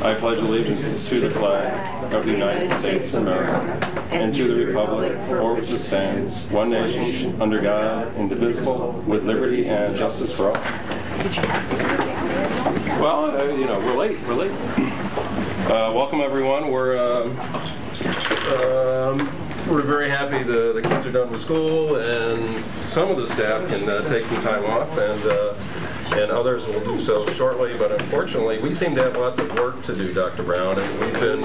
I pledge allegiance to the flag of the United States of America and to the republic for which it stands, one nation, under God, indivisible, with liberty and justice for all. Well, we're late. Welcome, everyone. We're very happy the kids are done with school, and some of the staff can take some time off, and others will do so shortly. But unfortunately, we seem to have lots of work to do, Dr. Brown, and we've been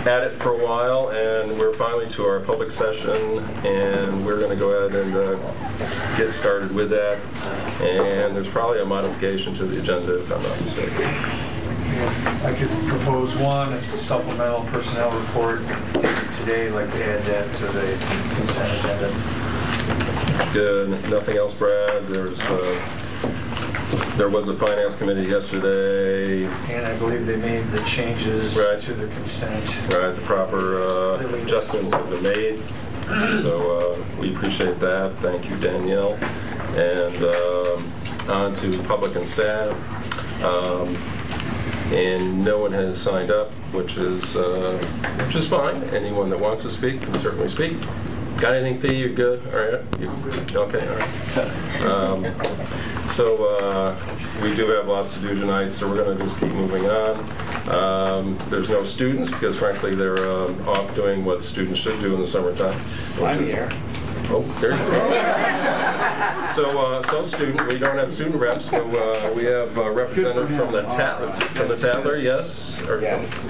at it for a while, and we're finally to our public session, and we're going to go ahead and get started with that. And there's probably a modification to the agenda, if I'm not mistaken. I could propose one. It's a supplemental personnel report dated today. I'd like to add that to the consent agenda. Good. Nothing else, Brad? There was a finance committee yesterday. And I believe they made the changes to the consent. Right, the proper adjustments have been made. So we appreciate that. Thank you, Danielle. And on to public and staff. And no one has signed up, which is fine. Anyone that wants to speak can certainly speak. Got anything for you? You're good? All right? Okay, all right. So we do have lots to do tonight, so we're going to just keep moving on. There's no students because, frankly, they're off doing what students should do in the summertime. I'm here. Oh, there you go. So student, we don't have student reps, but we have representatives from the Tatler, yes? Or, yes.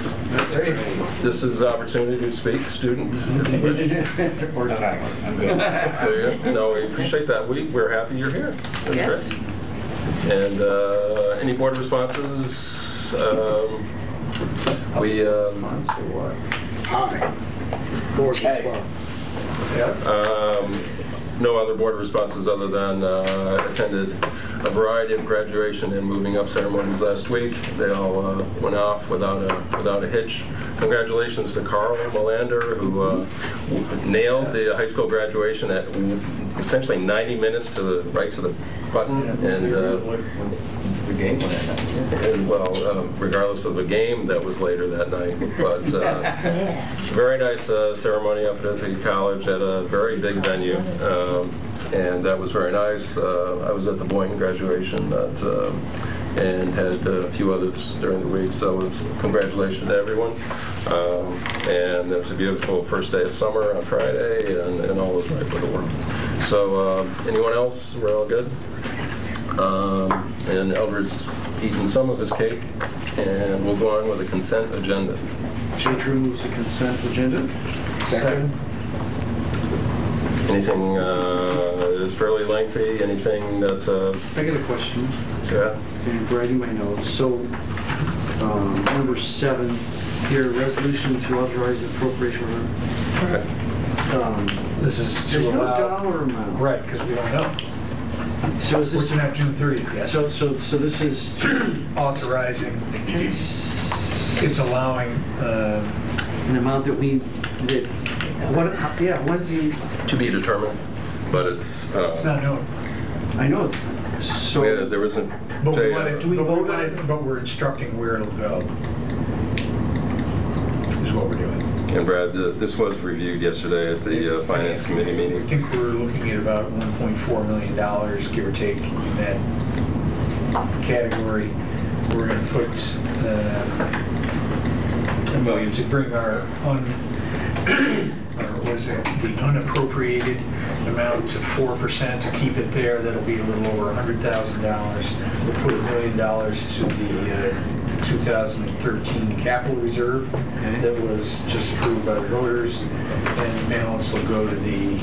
This is opportunity to speak, students, if you wish. No, thanks. I'm good. There you go. No, we appreciate that. We're happy you're here. That's yes. Great. And any board responses? Hi. Board response. No other board responses other than attended a variety of graduation and moving up ceremonies last week. They all went off without a hitch. Congratulations to Carl Melander, who nailed the high school graduation at essentially 90 minutes to the button. The game went in. And well, regardless of the game that was later that night, but very nice ceremony up at Ithaca College at a very big venue, and that was very nice. I was at the Boynton graduation and had a few others during the week, so it was congratulations to everyone. And it was a beautiful first day of summer on Friday, and all was right with the work. So anyone else? We're all good? And Eldred's eaten some of his cake, and we'll go on with the consent agenda. Judge removes the consent agenda. Second. Anything is fairly lengthy? Anything that... I got a question. Yeah. And Brad, you might know. So, number 7, here, resolution to authorize appropriation. Right. This is to there's no allow... dollar amount. Right, because we don't know. So is this... We're not June 30th yet. So this is... authorizing. It's allowing... an amount that we... when's the... To be determined, but it's... it's not known. I know it's... So... Yeah, there isn't... But, but we're instructing where it'll go. Is what we're doing. And Brad, this was reviewed yesterday at the Finance Committee meeting. I think we're looking at about $1.4 million, give or take, in that category. We're going to put $1 million to bring our the unappropriated amount to 4% to keep it there. That'll be a little over $100,000. We'll put $1 million to the 2013 capital reserve that was just approved by the voters, and the balance will go to the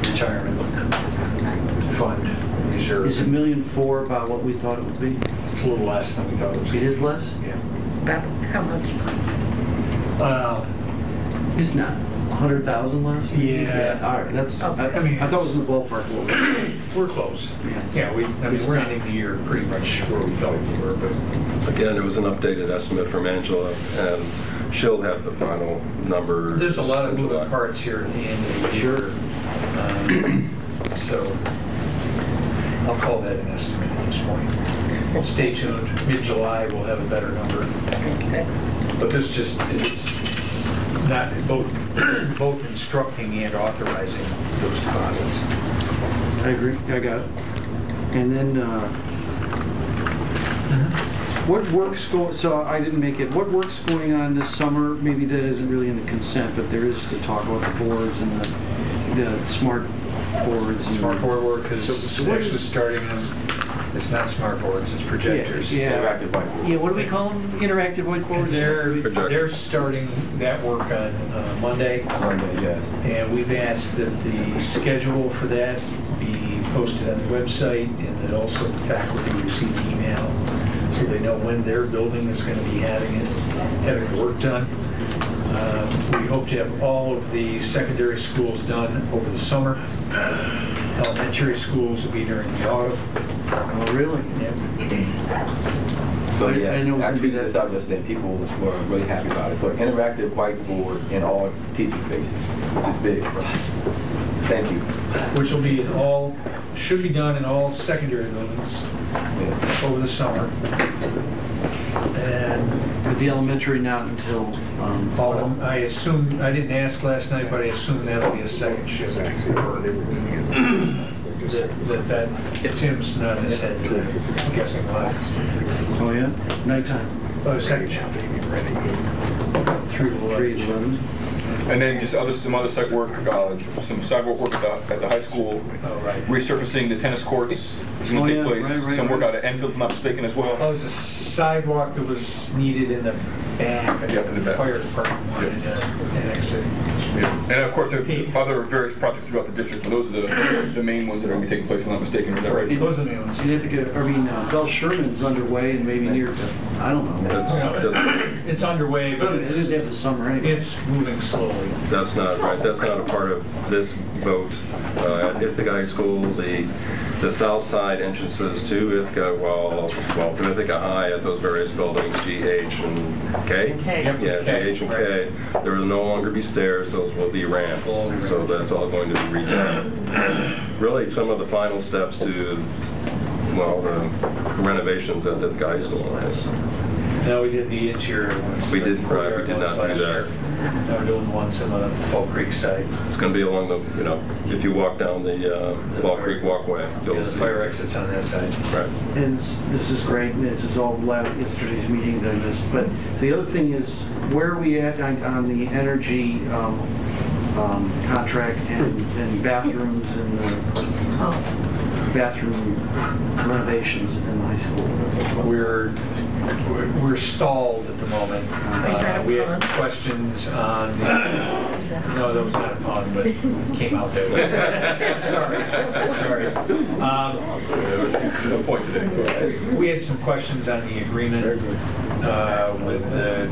retirement fund reserve. Is it $1.4 million about what we thought it would be? It's a little less than we thought it was. It is less? Yeah. About how much? It's not 100,000 less? Yeah. All right. That's. Okay. I mean, I thought it was in the ballpark a little bit. We're close. Yeah. We're ending the year pretty much where we thought we were, but Again, it was an updated estimate from Angela, and she'll have the final number. there's a lot of moving parts here at the end of the year. So I'll call that an estimate at this point. stay tuned. Mid-July, we'll have a better number. Okay. But this just is not both instructing and authorizing those deposits. I agree, I got it. And then, what work's so I didn't make it, what work's going on this summer? Maybe that isn't really in the consent, but there is to talk about the boards and the smart boards. And Smart board work is So what actually is- starting, it's not smart boards, it's projectors. Interactive whiteboard. Yeah, what do we call them? Interactive whiteboards? They're starting that work on Monday. Monday, yes. And we've asked that the schedule for that be posted on the website and that also the faculty receive email so they know when their building is going to be having the work done. We hope to have all of the secondary schools done over the summer. Elementary schools will be during the autumn. Oh, really? So I yeah, know it's I gonna be tweeted this out yesterday. People were really happy about it. So interactive whiteboard in all teaching spaces, which is big for us. Thank you. Which will be in all, should be done in all secondary buildings Yeah. over the summer. And With the elementary not until fall. I assume, I didn't ask last night, but I assume that'll be a second shift. That Tim's not in his head, I'm guessing why. Oh, yeah? Nighttime? Oh, second shift. 3 to 3 to 11. 11? And then just some other site work, some sidewalk work at the high school, Oh, right. resurfacing the tennis courts is going Oh, to yeah, take place. right, Some work right. out at Enfield, if I'm not mistaken, as well. Oh, there's a sidewalk that was needed in the back. Yep, in the back. Fire department wanted an exit. And of course, there are other various projects throughout the district, but those are the main ones that are going to be taking place, if I'm not mistaken. Is that right? Those are the new ones. In Ithaca, Bell Sherman's underway and maybe near, I don't know. That's It's underway, but It didn't have the summer anyway. it's moving slowly. That's not right. That's not a part of this vote. At Ithaca High School, the south side entrances to Ithaca, to Ithaca High at those various buildings, G, H, and K. K. Yep. Yeah, G, H, and K. There will no longer be stairs. Those will be ramps. So that's all going to be redone. Really, some of the final steps to, the renovations at Ithaca High School. No, we did the interior ones. We did, right, we did not do last that. year. Now we're doing the ones on the Fall Creek side. It's going to be along the, if you walk down the Fall Creek walkway, Yeah, you'll the see. fire exits on that side. Right. And this is great, and this is all yesterday's meeting that I missed. But the other thing is, where are we at on the energy contract and bathrooms and the bathroom renovations in the high school? We're stalled at the moment. Is that a We had pun? questions on, Is that- no, that was not a pun, but it came out that way. Sorry. No point today. We had some questions on the agreement with the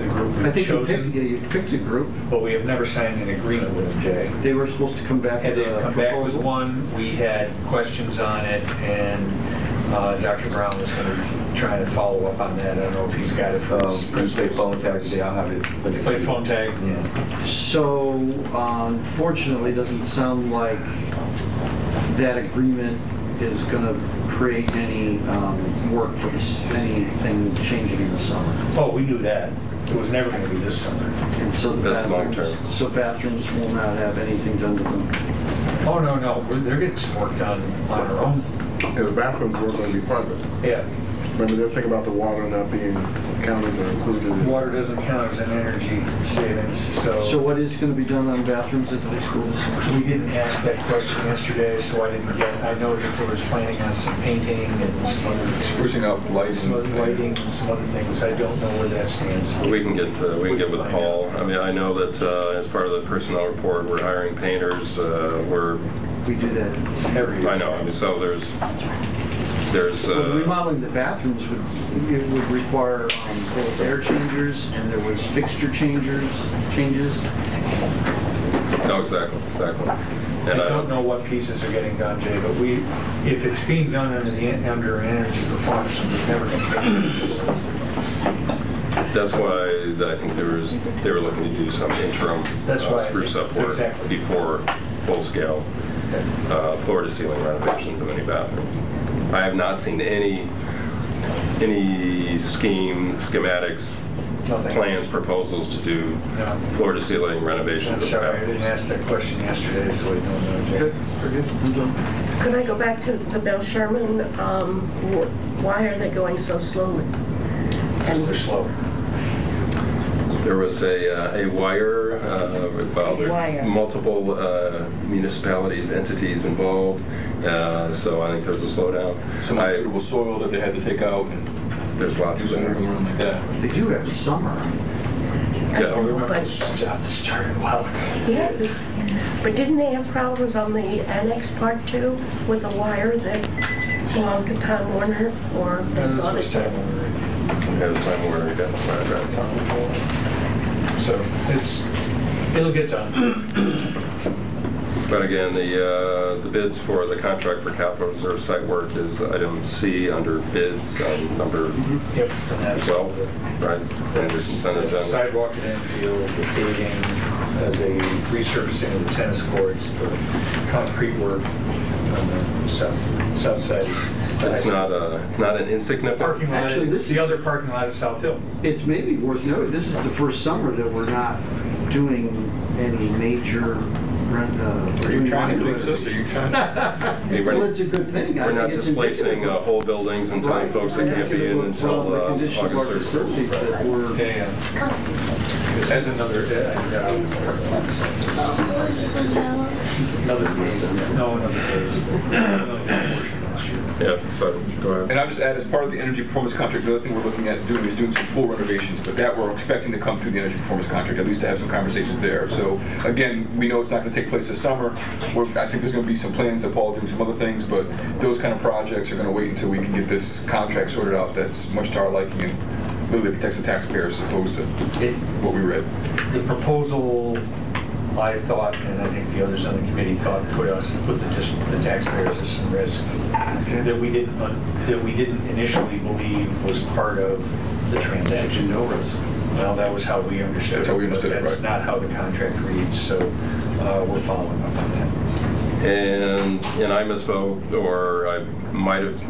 group I we've think chosen, you picked a group. but we have never signed an agreement with them, Jay. They were supposed to come back Had with they a come back with proposal. one, we had questions on it, and Dr. Brown was going to try to follow up on that. I don't know if he's got it for us. When you say phone tag today, I'll have it. Play phone tag? Yeah. So, unfortunately, it doesn't sound like that agreement is going to create any work for anything changing in the summer. Oh, we knew that. It was never going to be this summer. And so the That's long bathrooms, term. so bathrooms will not have anything done to them. Oh, no. They're getting some work done on their own. Yeah, the bathrooms were going to be part of it. Yeah. Remember, they're thinking about the water not being counted or included. Water doesn't count as an energy savings, So what is going to be done on bathrooms at the high school this summer? we didn't ask that question yesterday, so I didn't get, I know that there was planning on some painting and some other, Sprucing up lights. some other lighting and some other things. I don't know where that stands. We can get with Paul. I mean, I know that as part of the personnel report, we're hiring painters. We do that every year. I know. I mean, so there's Well, remodeling the bathrooms would require both air changers and there was fixture changes. No, exactly. I don't know what pieces are getting done, Jay, but if it's being done under energy performance, we're never going to get it. That's why I think they were looking to do some interim That's why I spruce think- up work exactly. before full-scale floor-to-ceiling renovations of any bathrooms. I have not seen any any schematics, Nothing. plans, proposals to do No. floor-to-ceiling renovations. I'm sorry, I didn't ask that question yesterday, so I don't know, Jay. Good, very good. Could I go back to the Bill Sherman? Why are they going so slowly? Because they're slow. There was a wire, well, there are Wire. multiple municipalities, entities involved, so I think there's a slowdown. Some unsuitable soil that they had to take out and There's lots do of some that. work around like that. They do have the summer. Yeah. Oh, remember this job that started a while ago. Yes, but didn't they have problems on the annex part too with the wire that belonged to Tom Warner, or they And this thought was it time did? when we were- It was time where we got around town. So it'll get done. But again, the bids for the contract for capital reserve site work is item C under bids, number Yep. And that's 12, right? Under consent agenda. Sidewalk and infield, the paving, the resurfacing of the tennis courts, the concrete work on the south side. It's not an insignificant. Parking lot, Actually, this the is- other parking lot at South Hill. It's maybe worth noting, this is the first summer that we're not doing any major rent. Are you trying to jinx us? Are you trying to? Hey, Well, it's a good thing. I We're not think it's displacing indicative of- whole buildings and telling Right. folks they can't be in Indicative of, until the condition of our August facilities 31st. that we're. Yeah. This is another phase. Yeah, so go ahead. And I'll just add, as part of the energy performance contract, the other thing we're looking at doing is doing some pool renovations, but that we're expecting to come through the energy performance contract, at least to have some conversations there. So again, we know it's not going to take place this summer. I think there's going to be some plans that Paul doing some other things, but those kind of projects are going to wait until we can get this contract sorted out that's much to our liking and literally protects the taxpayers as opposed to what we read. The proposal, I thought, and I think the others on the committee thought, put the taxpayers at some risk that we didn't initially believe was part of the transaction. No risk. Well, that was how we understood it. That's how we understood but it, that's right. not how the contract reads, so we're following up on that. And I misspoke, or I might have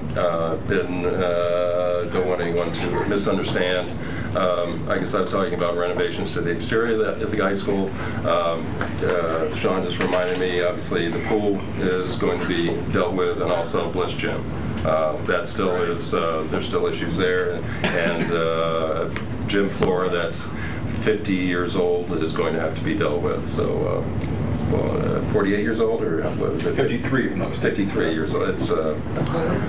don't want anyone to misunderstand. I guess I was talking about renovations to the exterior at the high school. Sean just reminded me, obviously, the pool is going to be dealt with, and also Bliss Gym. That still is, there's still issues there, and gym floor that's 50 years old is going to have to be dealt with. So, 48 years old, or what was it? 53, if I'm not mistaken. 53 years old. It's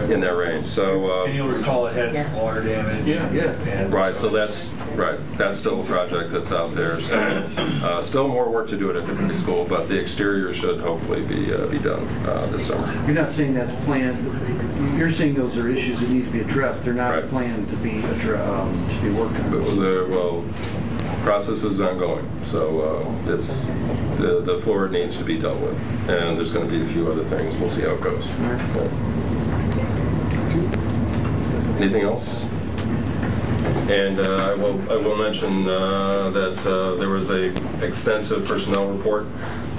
in that range. So. And you'll recall it had some water damage. Yeah. and Right, so that's right. That's still a project that's out there. So, still more work to do at the preschool, but the exterior should hopefully be done this summer. You're not saying that's planned, you're saying those are issues that need to be addressed. They're not Right. planned to be worked on. Well, process is ongoing, so it's the floor needs to be dealt with, and there's going to be a few other things. We'll see how it goes. Right. Anything else? And I will mention that there was a extensive personnel report,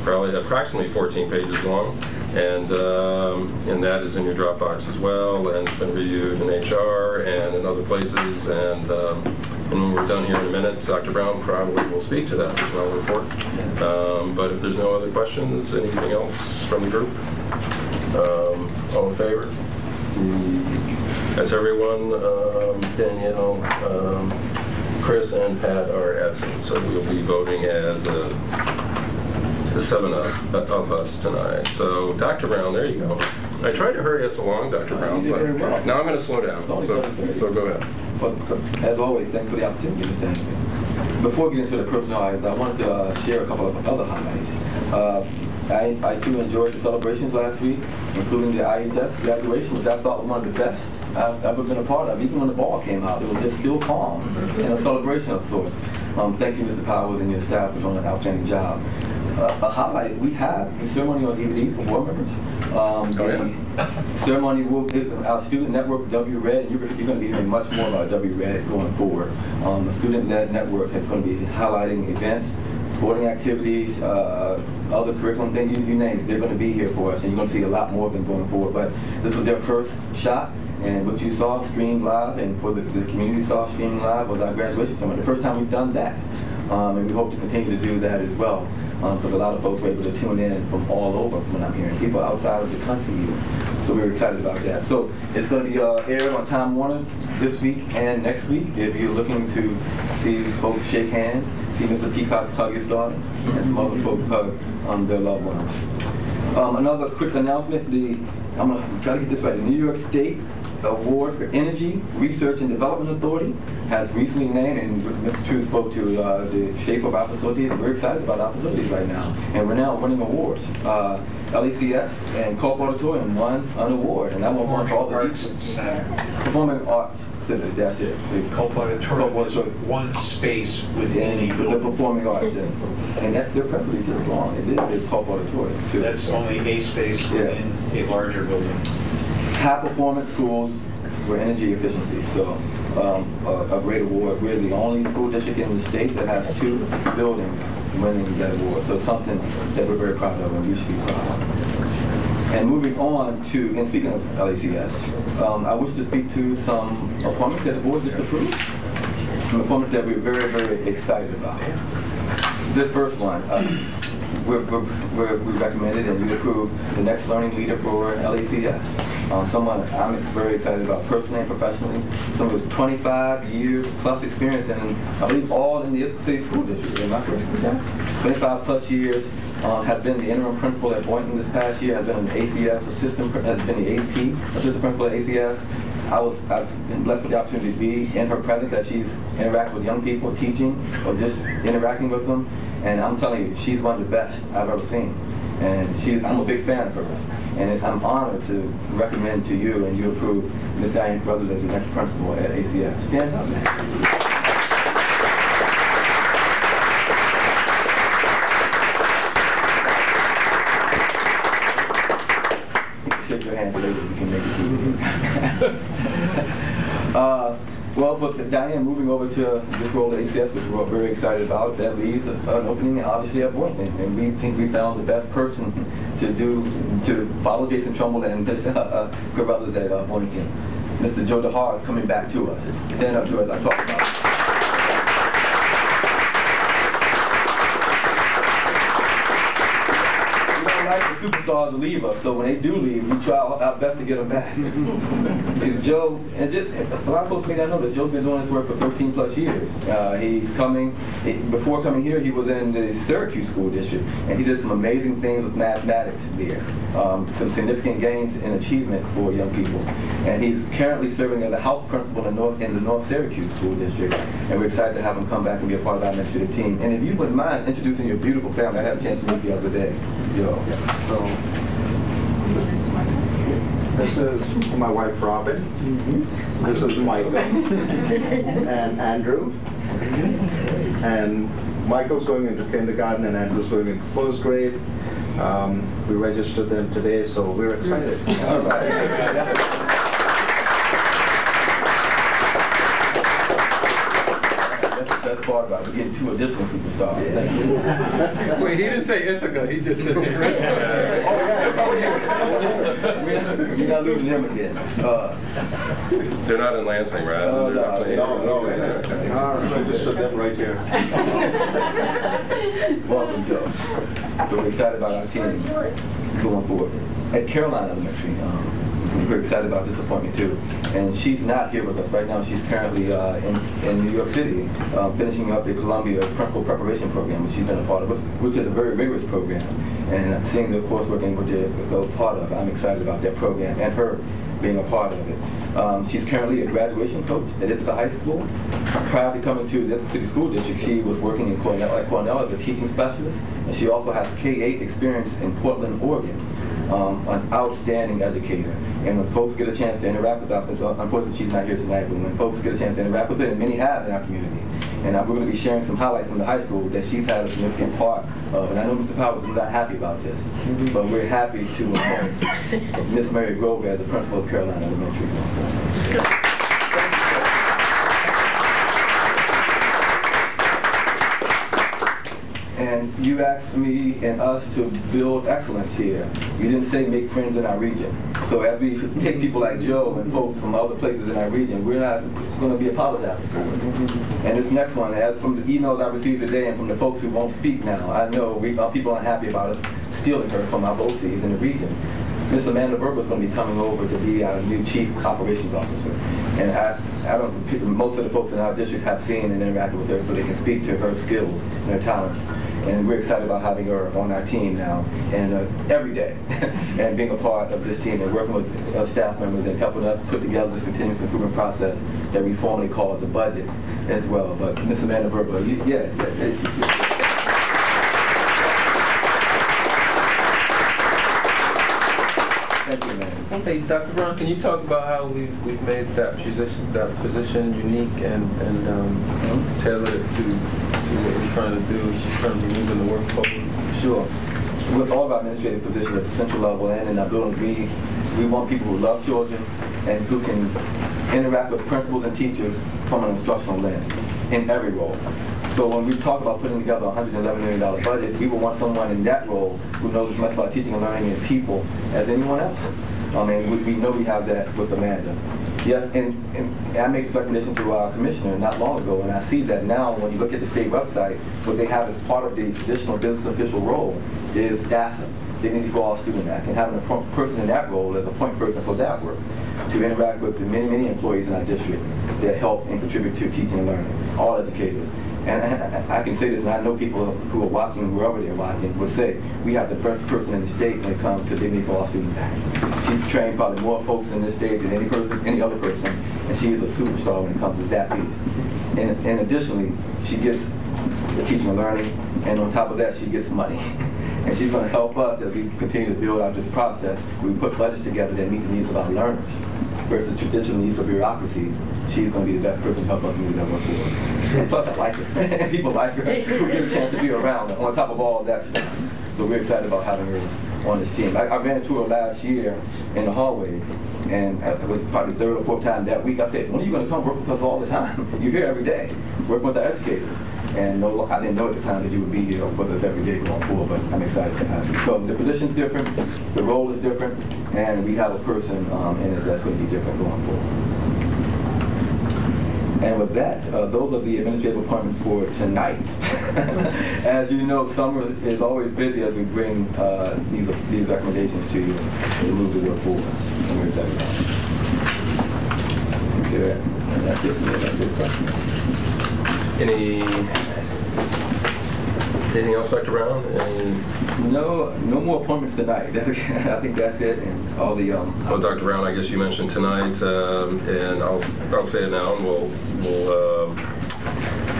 probably approximately 14 pages long, and that is in your Dropbox as well, and it's been reviewed in HR and in other places. And when we're done here in a minute, Dr. Brown probably will speak to that personnel report. But if there's no other questions, anything else from the group? All in favor? That's everyone. Danielle, Chris, and Pat are absent, so we'll be voting as the 7 of us tonight. So, Dr. Brown, there you go. I tried to hurry us along, Dr. Brown, You did very well. but now I'm going to slow down. So go ahead. But as always, thanks for the opportunity to stand. Before getting into the personnel items, I wanted to share a couple of other highlights. I too enjoyed the celebrations last week, including the IHS graduation, which I thought was one of the best I've ever been a part of. Even when the ball came out, it was just still calm and a celebration of sorts. Thank you, Mr. Powers, and your staff for doing an outstanding job. A highlight, we have the ceremony on DVD for board members. The ceremony will be our student network, W-Red, and you're going to be hearing much more about W-Red going forward. The student-led network is going to be highlighting events, sporting activities, other curriculum things, you name it, they're going to be here for us, and you're going to see a lot more of them going forward. But this was their first shot, And what you saw streamed live, and for the community saw streamed live, was our graduation ceremony. The first time we've done that. And we hope to continue to do that as well. Because a lot of folks were able to tune in from all over from what I'm hearing, people outside of the country even. So we're excited about that. So it's going to be aired on Time Warner this week and next week. If you're looking to see folks shake hands, see Mr. Peacock hug his daughter, and some other folks hug their loved ones. Another quick announcement, I'm going to try to get this right. The New York State Award for Energy Research and Development Authority has recently named, and Mr. True spoke to the shape of our facilities. We're excited about our facilities right now, and we're now winning awards. LECS and Culp Auditorium won an award, and that one won for all the Performing Arts Center. That's it. The Culp Auditorium is one space within the Performing Arts Center, and that their press release is long. It is the Culp Auditorium too. That's only a space within a larger building. High performance schools for energy efficiency. So a great award. We're the only school district in the state that has 2 buildings winning that award. So something that we're very proud of and we should be proud of. And moving on to, and speaking of LACS, I wish to speak to some appointments that the board just approved. Some appointments that we're very, very excited about. This first one, we recommended and we approved the next learning leader for LACS. Someone I'm very excited about personally and professionally. Someone who's 25 years plus experience in, I believe, all in the Ithaca City School District. Am I correct with that? 25 plus years. Has been the interim principal at Boynton this past year. Has been an ACS assistant, has been the AP assistant principal at ACS. I've been blessed with the opportunity to be in her presence as she's interacting with young people, teaching, or just interacting with them. And I'm telling you, she's one of the best I've ever seen. And I'm a big fan of hers. And I'm honored to recommend to you, and you approve, Ms. Diane Brothers as the next principal at ACS. Stand up, man. Shake your hands later if you can make it through. Well, but Diane moving over to this role at ACS, which we're very excited about, that leaves an opening obviously at Boynton. And we think we found the best person to follow Jason Trumbull and his good brothers at Boynton. Mr. Joe DeHar is coming back to us. Stand up, Joe, as I talk about it. The superstars leave us, so when they do leave, we try our best to get them back. Joe, and a lot of folks may not know this, Joe's been doing this work for 13 plus years. Before coming here, he was in the Syracuse School District, and he did some amazing things with mathematics there. Some significant gains in achievement for young people. And he's currently serving as a house principal in the North Syracuse School District, and we're excited to have him come back and be a part of our administrative team. And if you wouldn't mind introducing your beautiful family, I had a chance to meet the other day, Joe. So, this is my wife, Robin. This is Michael and Andrew. And Michael's going into kindergarten and Andrew's going into first grade. We registered them today, so we're excited. All right. That's part about it. We're getting 2 additional superstars. Thank you. Wait, he didn't say Ithaca. He just said We're not losing him again. They're not in Lansing, right? No. I just put them right here. Welcome, Joe. So we're excited about our team going forward. At Caroline Elementary, we're excited about this appointment too. And she's not here with us right now. She's currently in New York City, finishing up the Columbia Principal Preparation Program, which she's been a part of, which is a very rigorous program. And seeing the coursework in which they're part of, I'm excited about that program and her being a part of it. She's currently a graduation coach at Ithaca High School. Prior to coming to the Ithaca City School District, she was working in Cornell as a teaching specialist, and she also has K-8 experience in Portland, Oregon. An outstanding educator. And when folks get a chance to interact with her, unfortunately she's not here tonight, but when folks get a chance to interact with her, and many have in our community, and we're going to be sharing some highlights from the high school that she's had a significant part of. And I know Mr. Powers is not happy about this, but we're happy to appoint Miss Mary Grove as the principal of Caroline Elementary. And you asked me and us to build excellence here. You didn't say make friends in our region. So as we take people like Joe and folks from other places in our region, we're not going to be apologizing for it. And this next one, as from the emails I received today and from the folks who won't speak now, I know people aren't happy about us stealing her from our BOCEs in the region. Miss Amanda Berber is going to be coming over to be our new Chief Operations Officer. And I don't, most of the folks in our district have seen and interacted with her so they can speak to her skills and her talents. And we're excited about having her on our team now and every day and being a part of this team and working with staff members and helping us put together this continuous improvement process that we formally call the budget as well. But Miss Amanda Berber, Thank you, man. Hey, Dr. Brown, can you talk about how we've made that position unique and tailored it to what we're trying to do in terms of moving the work forward? Sure. With all of our administrative positions at the central level and in our building, we want people who love children and who can interact with principals and teachers from an instructional lens in every role. So when we talk about putting together a $111 million budget, we will want someone in that role who knows as much about teaching and learning and people as anyone else. I mean, we know we have that with Amanda. Yes, and I made this recommendation to our commissioner not long ago, and I see that now when you look at the state website, what they have as part of the traditional business official role is DASA. They need to go all student act, and having a person in that role as a point person for that work to interact with the many, many employees in our district that help and contribute to teaching and learning, all educators. And I can say this, and I know people who are watching, wherever they're watching, would say, we have the best person in the state when it comes to Dignity for All Students Act. She's trained probably more folks in this state than any other person, and she is a superstar when it comes to that piece. And additionally, she gets the teaching and learning, and on top of that, she gets money. And she's going to help us as we continue to build out this process. We put budgets together that meet the needs of our learners versus traditional needs of bureaucracy. She's going to be the best person to help us move that work forward. And plus, I like her. And people like her who get a chance to be around her on top of all of that stuff. So we're excited about having her on this team. I ran into her last year in the hallway, and it was probably the third or fourth time that week. I said, when are you going to come work with us all the time? You're here every day, working with our educators. And I didn't know at the time that you would be here with us every day going forward, but I'm excited to have you. So the position's different, the role is different, and we have a person in it that's going to be different going forward. And with that, those are the administrative appointments for tonight. As you know, summer is always busy as we bring these recommendations to you to move the work forward. And we're excited about it. Okay, and that's it for me. That's Anything else, Dr. Brown? No more appointments tonight. I think that's it. And all the. Well, Dr. Brown, I guess you mentioned tonight, and I'll say it now, and we'll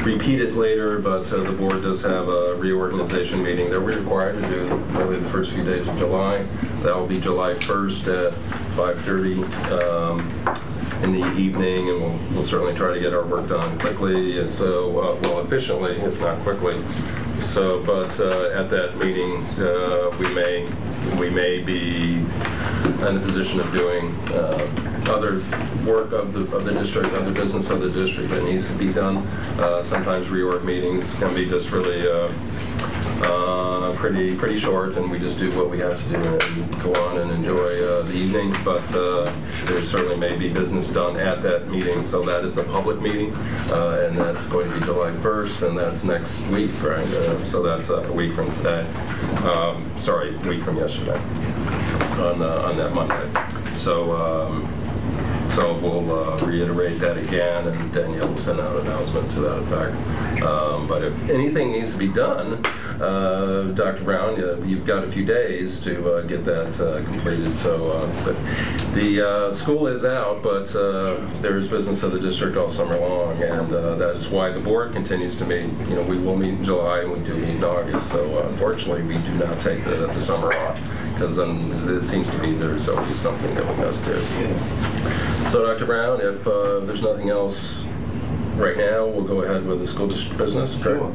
repeat it later. But the board does have a reorganization meeting that we're required to do really the first few days of July. That will be July 1st at 5:30. In the evening, and we'll certainly try to get our work done quickly, and so well efficiently, if not quickly. So, but at that meeting, we may be in a position of doing other work of the district, other business of the district that needs to be done. Sometimes reorg meetings can be just really pretty short, and we just do what we have to do and go on and enjoy the evening. But there certainly may be business done at that meeting, so that is a public meeting, and that's going to be July 1st, and that's next week, right? So that's a week from today. Sorry, a week from yesterday on that Monday. So we'll reiterate that again, and Danielle will send out an announcement to that effect. But if anything needs to be done, Dr. Brown, you've got a few days to get that completed. So the school is out, but there's business of the district all summer long, and that's why the board continues to meet. You know, we will meet in July, and we do meet in August. So unfortunately, we do not take the summer off, because then it seems to be there's always something that we must do. So, Dr. Brown, if there's nothing else right now, we'll go ahead with the school district business, correct? Sure.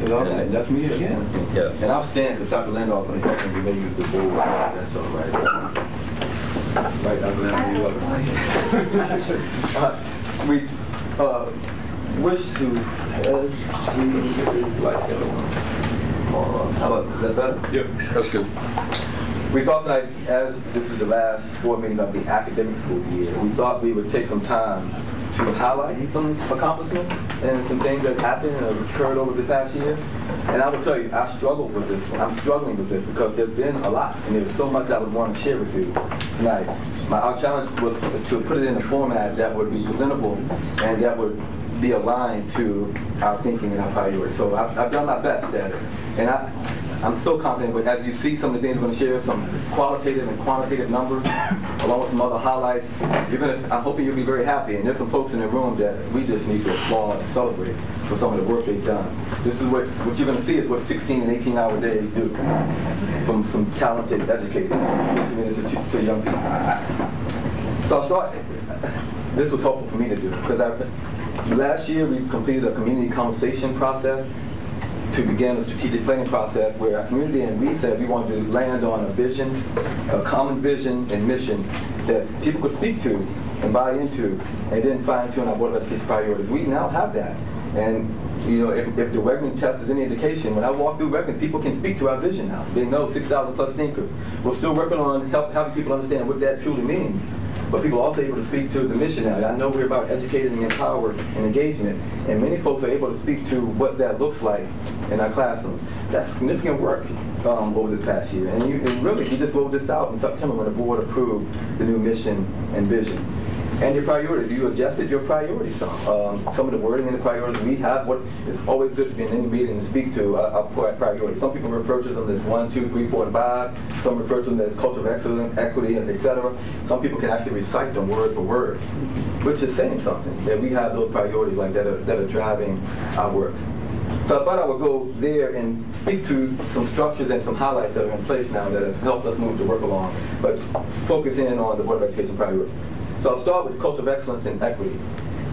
It's all right. That's me again. Yes. And I'll stand because Dr. Landau's going to help me relay use the board. That's all right. Right, Dr. Landau, you're welcome. We wish to, like, how about, is that better? Yep, that's good. We thought tonight, as this is the last board meeting of the academic school year, we thought we would take some time to highlight some accomplishments and some things that happened and have occurred over the past year. And I will tell you, I struggled with this one. I'm struggling with this because there's been a lot, and there's so much I would want to share with you tonight. Our challenge was to put it in a format that would be presentable and that would be aligned to our thinking and our priorities. So I've done my best at it. And I'm so confident, but as you see some of the things we're going to share, some qualitative and quantitative numbers, along with some other highlights, I'm hoping you'll be very happy. And there's some folks in the room that we just need to applaud and celebrate for some of the work they've done. This is what you're going to see is what 16 and 18-hour days do from talented educators to young people. So I'll start. This was helpful for me to do because last year we completed a community conversation process to begin a strategic planning process where our community and we said we wanted to land on a vision, a common vision and mission that people could speak to and buy into and then fine-tune our Board of Education priorities. We now have that. And you know, if the Wegman test is any indication, when I walk through Wegman, people can speak to our vision now. They know 6,000 plus thinkers. We're still working on helping people understand what that truly means. But people are also able to speak to the mission now. I know we're about educating and empower and engagement, and many folks are able to speak to what that looks like in our classroom. That's significant work over this past year. And really, we just rolled this out in September when the board approved the new mission and vision. And your priorities, you adjusted your priorities some. Some of the wording in the priorities we have, it's always good to be in any meeting and speak to our priorities. Some people refer to them as 1, 2, 3, 4, and 5. Some refer to them as culture of excellence, equity, and etc. Some people can actually recite them word for word, which is saying something, that we have those priorities like that are driving our work. So I thought I would go there and speak to some structures and some highlights that are in place now that have helped us move the work along, but focus in on the Board of Education priorities. So I'll start with culture of excellence and equity.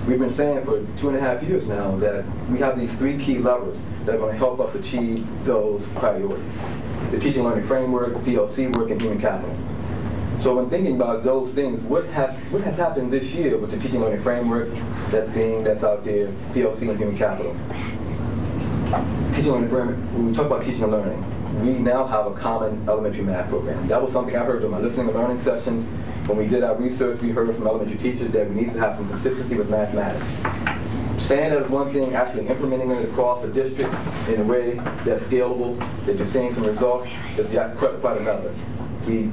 We've been saying for 2.5 years now that we have these 3 key levers that are going to help us achieve those priorities. The teaching learning framework, PLC work, and human capital. So when thinking about those things, what has happened this year with the teaching learning framework, that thing that's out there, PLC and human capital? Teaching learning framework, when we talk about teaching and learning, we now have a common elementary math program. That was something I heard in my listening and learning sessions. When we did our research, we heard from elementary teachers that we needed to have some consistency with mathematics. Saying that is one thing, actually implementing it across the district in a way that's scalable, that you're seeing some results, is quite another. We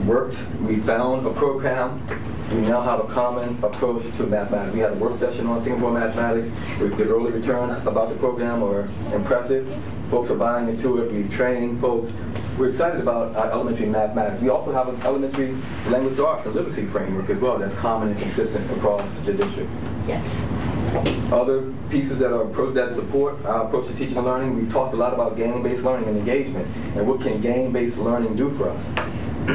worked, we found a program, we now have a common approach to mathematics. We had a work session on Singapore mathematics. The early returns about the program are impressive. Folks are buying into it. We've trained folks. We're excited about our elementary mathematics. We also have an elementary language arts and literacy framework as well that's common and consistent across the district. Yes. Other pieces that support our approach to teaching and learning, we talked a lot about game-based learning and engagement, and what can game-based learning do for us.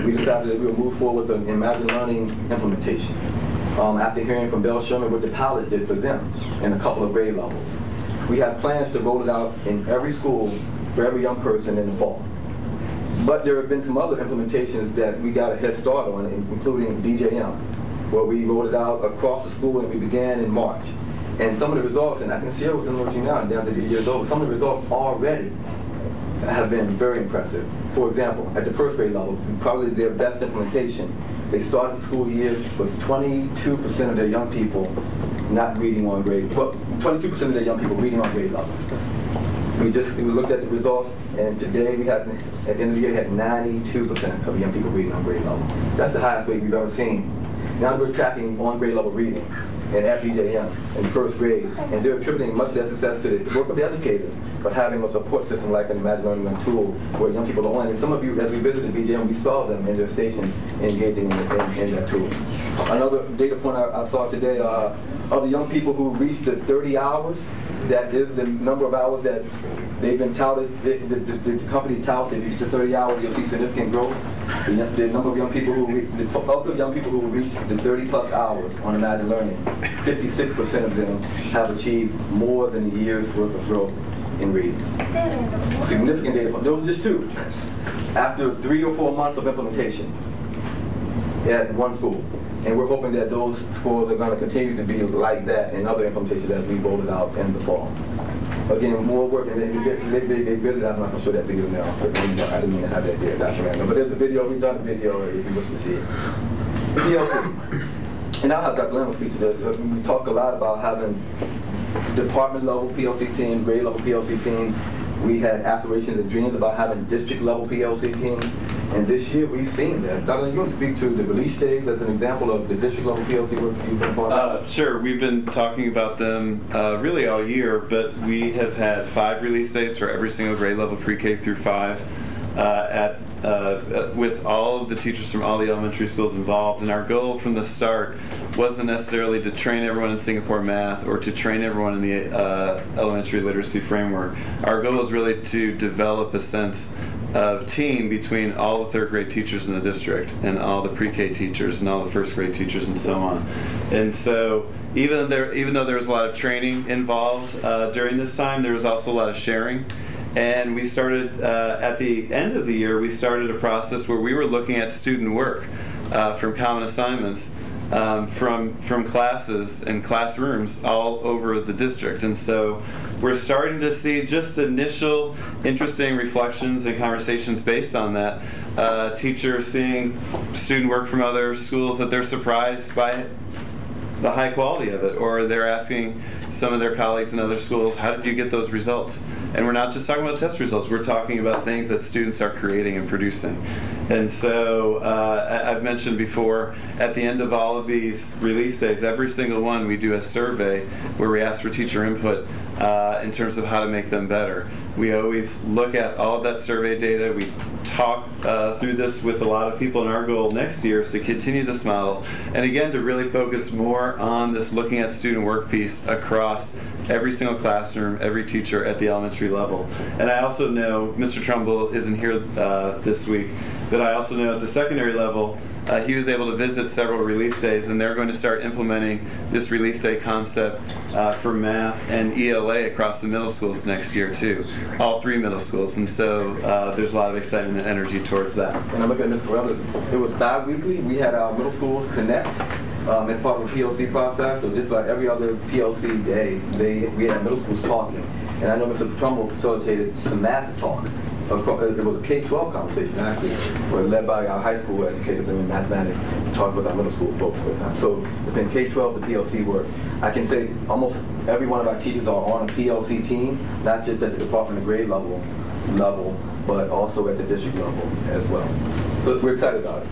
We decided that we would move forward with an Imagine Learning implementation after hearing from Bell Sherman what the pilot did for them in a couple of grade levels. We have plans to roll it out in every school for every young person in the fall. But there have been some other implementations that we got a head start on, including DJM, where we rolled it out across the school and we began in March. And some of the results, and I can share with them with you now, down to the years old, some of the results already have been very impressive. For example, at the first grade level, probably their best implementation, they started the school year with 22% of their young people not reading on grade, well, 22% of their young people reading on grade level. We looked at the results, and today we had, at the end of the year, had 92% of young people reading on grade level. That's the highest rate we've ever seen. Now we're tracking on grade level reading and at BJM in first grade, and they're attributing much of that success to the work of the educators, but having a support system like an Imagine Learning tool where young people are on. And some of you, as we visited BJM, we saw them in their stations engaging in that tool. Another data point I saw today, of the young people who reached the 30 hours, that is the number of hours that they've been touted, the company touts, if you reach the 30 hours, you'll see significant growth. The number of young people who reached the 30 plus hours on Imagine Learning, 56% of them have achieved more than a year's worth of growth in reading. Significant data point. Those are just 2. After 3 or 4 months of implementation at one school. And we're hoping that those scores are going to continue to be like that in other implementations as we roll it out in the fall. again, more work, and they really, I'm not going to show that video now. I didn't mean to have that there, Dr. Randall. But there's a video, we've done a video if you wish to see it. PLC. And I'll have Dr. Lamb speak to this. We talk a lot about having department level PLC teams, grade level PLC teams. We had aspirations and dreams about having district level PLC teams. And this year we've seen that. Dr. you want to speak to the release days as an example of the district level PLC work you've been part of? Sure. We've been talking about them really all year, but we have had 5 release days for every single grade level pre-K through 5 with all of the teachers from all the elementary schools involved. And our goal from the start wasn't necessarily to train everyone in Singapore math or to train everyone in the elementary literacy framework. Our goal is really to develop a sense of team between all the 3rd grade teachers in the district and all the pre-K teachers and all the 1st grade teachers and so on. And so even though there was a lot of training involved during this time, there was also a lot of sharing. And we started, at the end of the year, we started a process where we were looking at student work from common assignments from classes and classrooms all over the district. And so we're starting to see just initial interesting reflections and conversations based on that. Teachers seeing student work from other schools that they're surprised by the high quality of it, or they're asking some of their colleagues in other schools, how did you get those results? And we're not just talking about test results, we're talking about things that students are creating and producing. And so I've mentioned before, at the end of all of these release days, every single one we do a survey where we ask for teacher input in terms of how to make them better. We always look at all of that survey data. We talk through this with a lot of people, and our goal next year is to continue this model, and again to really focus more on this looking at student work piece across every single classroom, every teacher at the elementary level. And I also know, Mr. Trumbull isn't here this week, but I also know at the secondary level, he was able to visit several release days, and they're going to start implementing this release day concept for math and ELA across the middle schools next year too, all 3 middle schools. And so there's a lot of excitement and energy towards that. And I'm looking at Ms. Carruthers. It was bi-weekly. We had our middle schools connect as part of the PLC process. So just like every other PLC day, we had middle schools talking. And I know Mr. Trumbull facilitated some math talk. It was a K-12 conversation, actually, led by our high school educators in mathematics, talked with our middle school folks for a time. So it's been K-12 to PLC work. I can say almost every one of our teachers are on a PLC team, not just at the department and grade level, but also at the district level as well. So we're excited about it.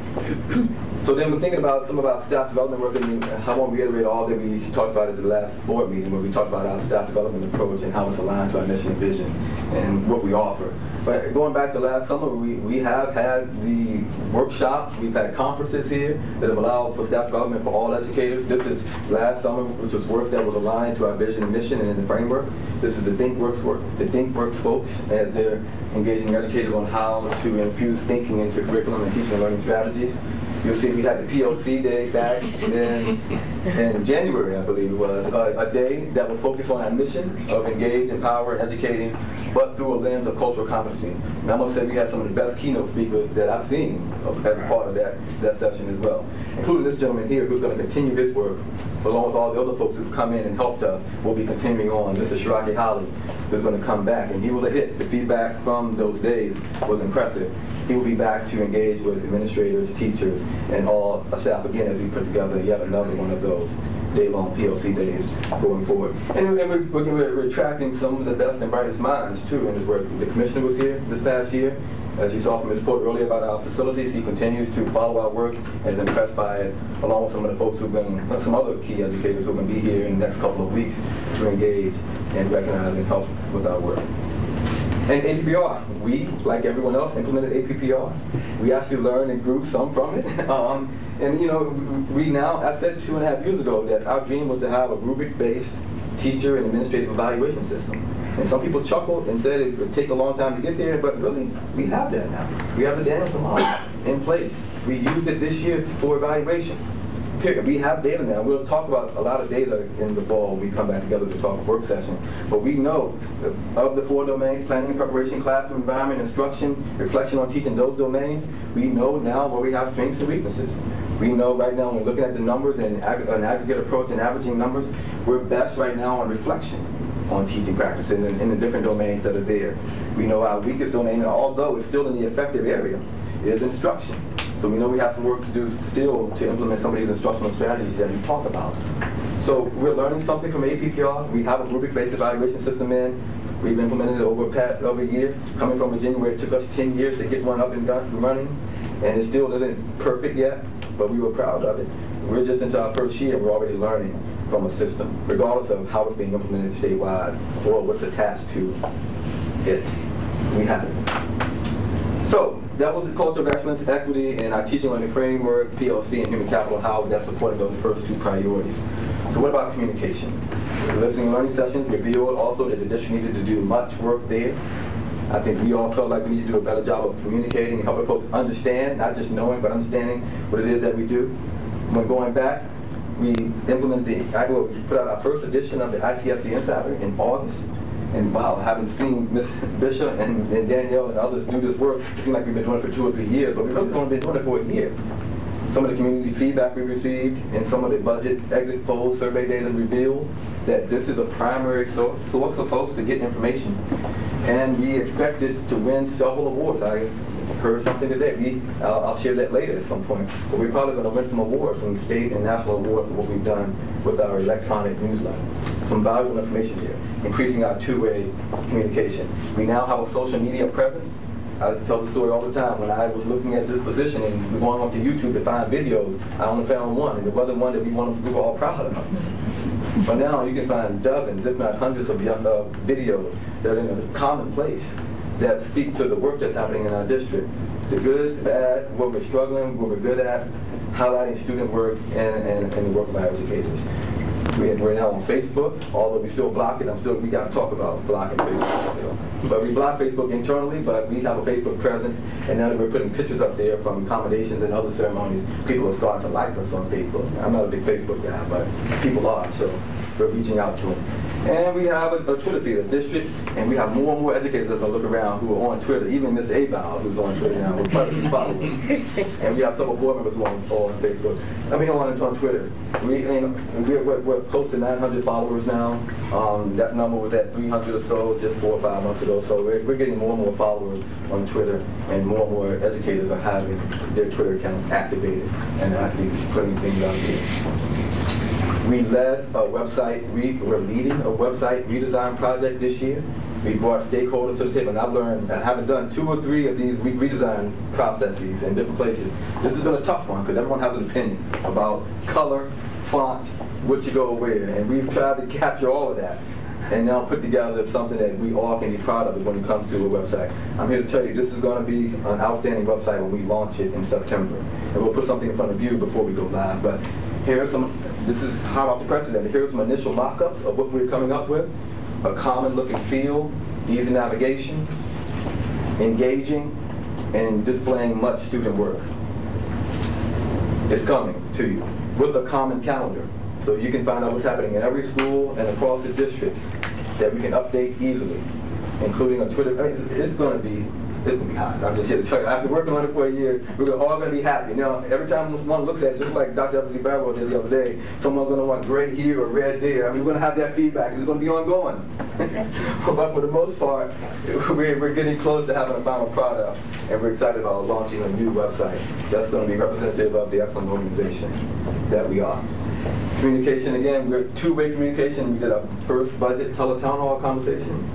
So then we're thinking about some of our staff development work, and I won't reiterate all that we talked about at the last board meeting where we talked about our staff development approach and how it's aligned to our mission and vision and what we offer. But going back to last summer, we have had the workshops, we've had conferences here that have allowed for staff development for all educators. This is last summer, which was work that was aligned to our vision and mission and in the framework. This is the ThinkWorks work, the ThinkWorks folks, as they're engaging educators on how to infuse thinking into curriculum and teaching and learning strategies. You'll see we had the PLC day back in January, I believe it was, a day that will focus on our mission of engage, empower, educating, but through a lens of cultural competency. And I must say we had some of the best keynote speakers that I've seen as a part of that session as well, including this gentleman here who's going to continue his work, along with all the other folks who've come in and helped us. We'll be continuing on. Mr. Shiraki Holly is going to come back, and he was a hit. The feedback from those days was impressive. He will be back to engage with administrators, teachers, and all staff again as we put together yet another one of those day-long PLC days going forward. And we're attracting some of the best and brightest minds too in this work. The commissioner was here this past year. As you saw from his report earlier about our facilities, he continues to follow our work and is impressed by it, along with some of the folks some other key educators who are going to be here in the next couple of weeks to engage and recognize and help with our work. And APPR, we, like everyone else, implemented APPR. We actually learned and grew some from it. And you know, we now, I said 2.5 years ago that our dream was to have a rubric-based teacher and administrative evaluation system. And some people chuckled and said it would take a long time to get there, but really, we have that now. We have the Danielson model in place. We used it this year for evaluation. We have data now. We'll talk about a lot of data in the fall when we come back together to talk work session. But we know of the 4 domains, planning and preparation, classroom environment, instruction, reflection on teaching those domains, we know now where we have strengths and weaknesses. We know right now when we're looking at the numbers and an aggregate approach and averaging numbers, we're best right now on reflection on teaching practice in the different domains that are there. We know our weakest domain, although it's still in the effective area, is instruction. So we know we have some work to do still to implement some of these instructional strategies that we talk about. So we're learning something from APPR. We have a rubric-based evaluation system in. We've implemented it over a year, coming from Virginia where it took us 10 years to get one up and running. And it still isn't perfect yet, but we were proud of it. We're just into our first year and we're already learning from a system, regardless of how it's being implemented statewide or what's attached to it. We have it. So that was the culture of excellence, equity, and our teaching learning framework, PLC, and human capital, how that's supporting those first two priorities. So what about communication? The listening and learning sessions revealed also that the district needed to do much work there. I think we all felt like we need to do a better job of communicating and helping folks understand, not just knowing, but understanding what it is that we do. When going back, we implemented we put out our first edition of the ICSD Insider in August. And wow, having seen Ms. Bishop and Danielle and others do this work, it seems like we've been doing it for 2 or 3 years, but we've really only been doing it for a year. Some of the community feedback we received and some of the budget exit poll survey data reveals that this is a primary source for folks to get information. And we expected to win several awards. I heard something today. I'll share that later at some point. But we're probably going to win some awards, some state and national awards for what we've done with our electronic newsletter. Some valuable information here, increasing our two-way communication. We now have a social media presence. I tell the story all the time. When I was looking at this position and going on to YouTube to find videos, I only found one, and it wasn't one that we were all proud of. But now you can find dozens, if not hundreds of videos that are in a common place that speak to the work that's happening in our district. The good, bad, what we're struggling, what we're good at, highlighting student work and the work of our educators. We're now on Facebook, although we still block it. We got to talk about blocking Facebook still. But we block Facebook internally, but we have a Facebook presence, and now that we're putting pictures up there from accommodations and other ceremonies, people are starting to like us on Facebook. I'm not a big Facebook guy, but people are, so we're reaching out to them. And we have a Twitter feed, a district, and we have more and more educators that look around who are on Twitter, even Ms. Abel, who's on Twitter now, with quite a few followers. And we have several board members who are on Facebook. On Twitter. We're close to 900 followers now. That number was at 300 or so just 4 or 5 months ago. So we're getting more and more followers on Twitter, and more educators are having their Twitter accounts activated and actually putting things out there. We led a website, we're leading a website redesign project this year. We brought stakeholders to the table, and I've learned, I haven't done 2 or 3 of these redesign processes in different places. This has been a tough one because everyone has an opinion about color, font, what you go where, and we've tried to capture all of that and now put together something that we all can be proud of when it comes to a website. I'm here to tell you this is going to be an outstanding website when we launch it in September. And we'll put something in front of you before we go live. But this is hot off the presses. Here are some initial mock-ups of what we're coming up with. A common look and feel, easy navigation, engaging, and displaying much student work. It's coming to you with a common calendar. So you can find out what's happening in every school and across the district that we can update easily, including on Twitter. It's going to be hot. I'm just here to tell you. After working on it for a year, we're all going to be happy. You know, every time someone looks at it, just like Dr. Everly Barrow did the other day, someone's going to want gray here or red there. We're going to have that feedback, and it's going to be ongoing. But for the most part, we're getting close to having a final product, and we're excited about launching a new website that's going to be representative of the excellent organization that we are. Communication, again, we're two-way communication. We did our first budget town hall conversation.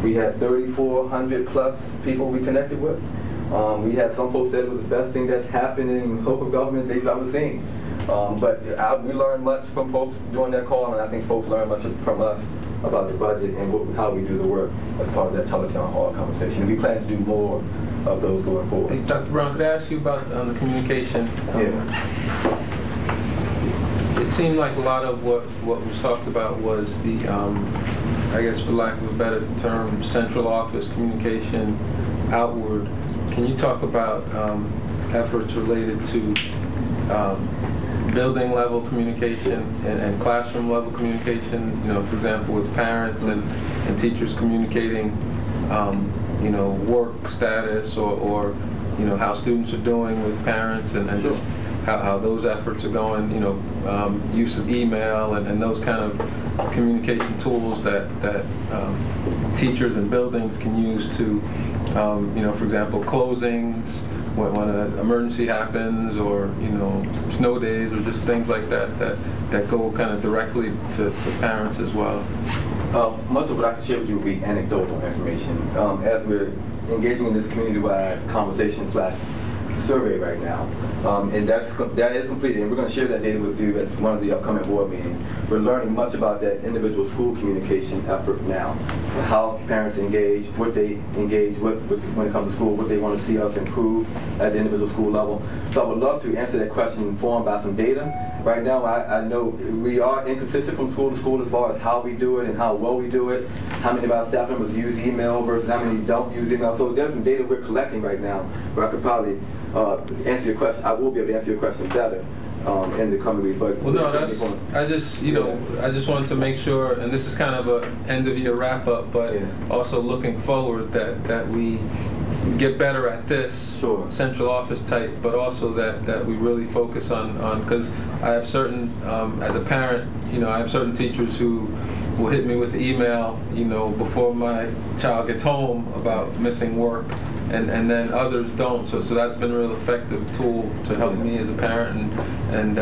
We had 3,400 plus people we connected with. We had some folks said it was the best thing that's happened in local government they've ever seen. But we learned much from folks during that call, and I think folks learned much from us about the budget and how we do the work as part of that teletown hall conversation. We plan to do more of those going forward. Hey, Dr. Brown, could I ask you about the communication? Yeah. It seemed like a lot of what was talked about was the, I guess for lack of a better term, central office communication outward. Can you talk about efforts related to building level communication and classroom level communication, you know, for example, with parents and teachers communicating, you know, work status or you know, how students are doing with parents and just how those efforts are going, you know, use of email and those kind of communication tools that teachers and buildings can use to, you know, for example, closings, when an emergency happens, or, you know, snow days, or just things like that go kind of directly to parents as well. Much of what I can share with you will be anecdotal information. As we're engaging in this community-wide conversation / survey right now, and that is completed, and we're going to share that data with you at one of the upcoming board meetings. We're learning much about that individual school communication effort now, how parents engage, what they engage with when it comes to school, what they want to see us improve at the individual school level. So I would love to answer that question informed by some data. Right now, I know we are inconsistent from school to school as far as how we do it and how well we do it, how many of our staff members use email versus how many don't use email. So there's some data we're collecting right now where I could probably answer your question. I will be able to answer your question better in the coming week. But well, no, I just wanted to make sure, and this is kind of a end of year wrap up, but also looking forward that we get better at this central office type, but also that we really focus on, because I have certain, as a parent, you know, I have certain teachers who will hit me with email, you know, before my child gets home about missing work, and then others don't. So that's been a real effective tool to help me as a parent, and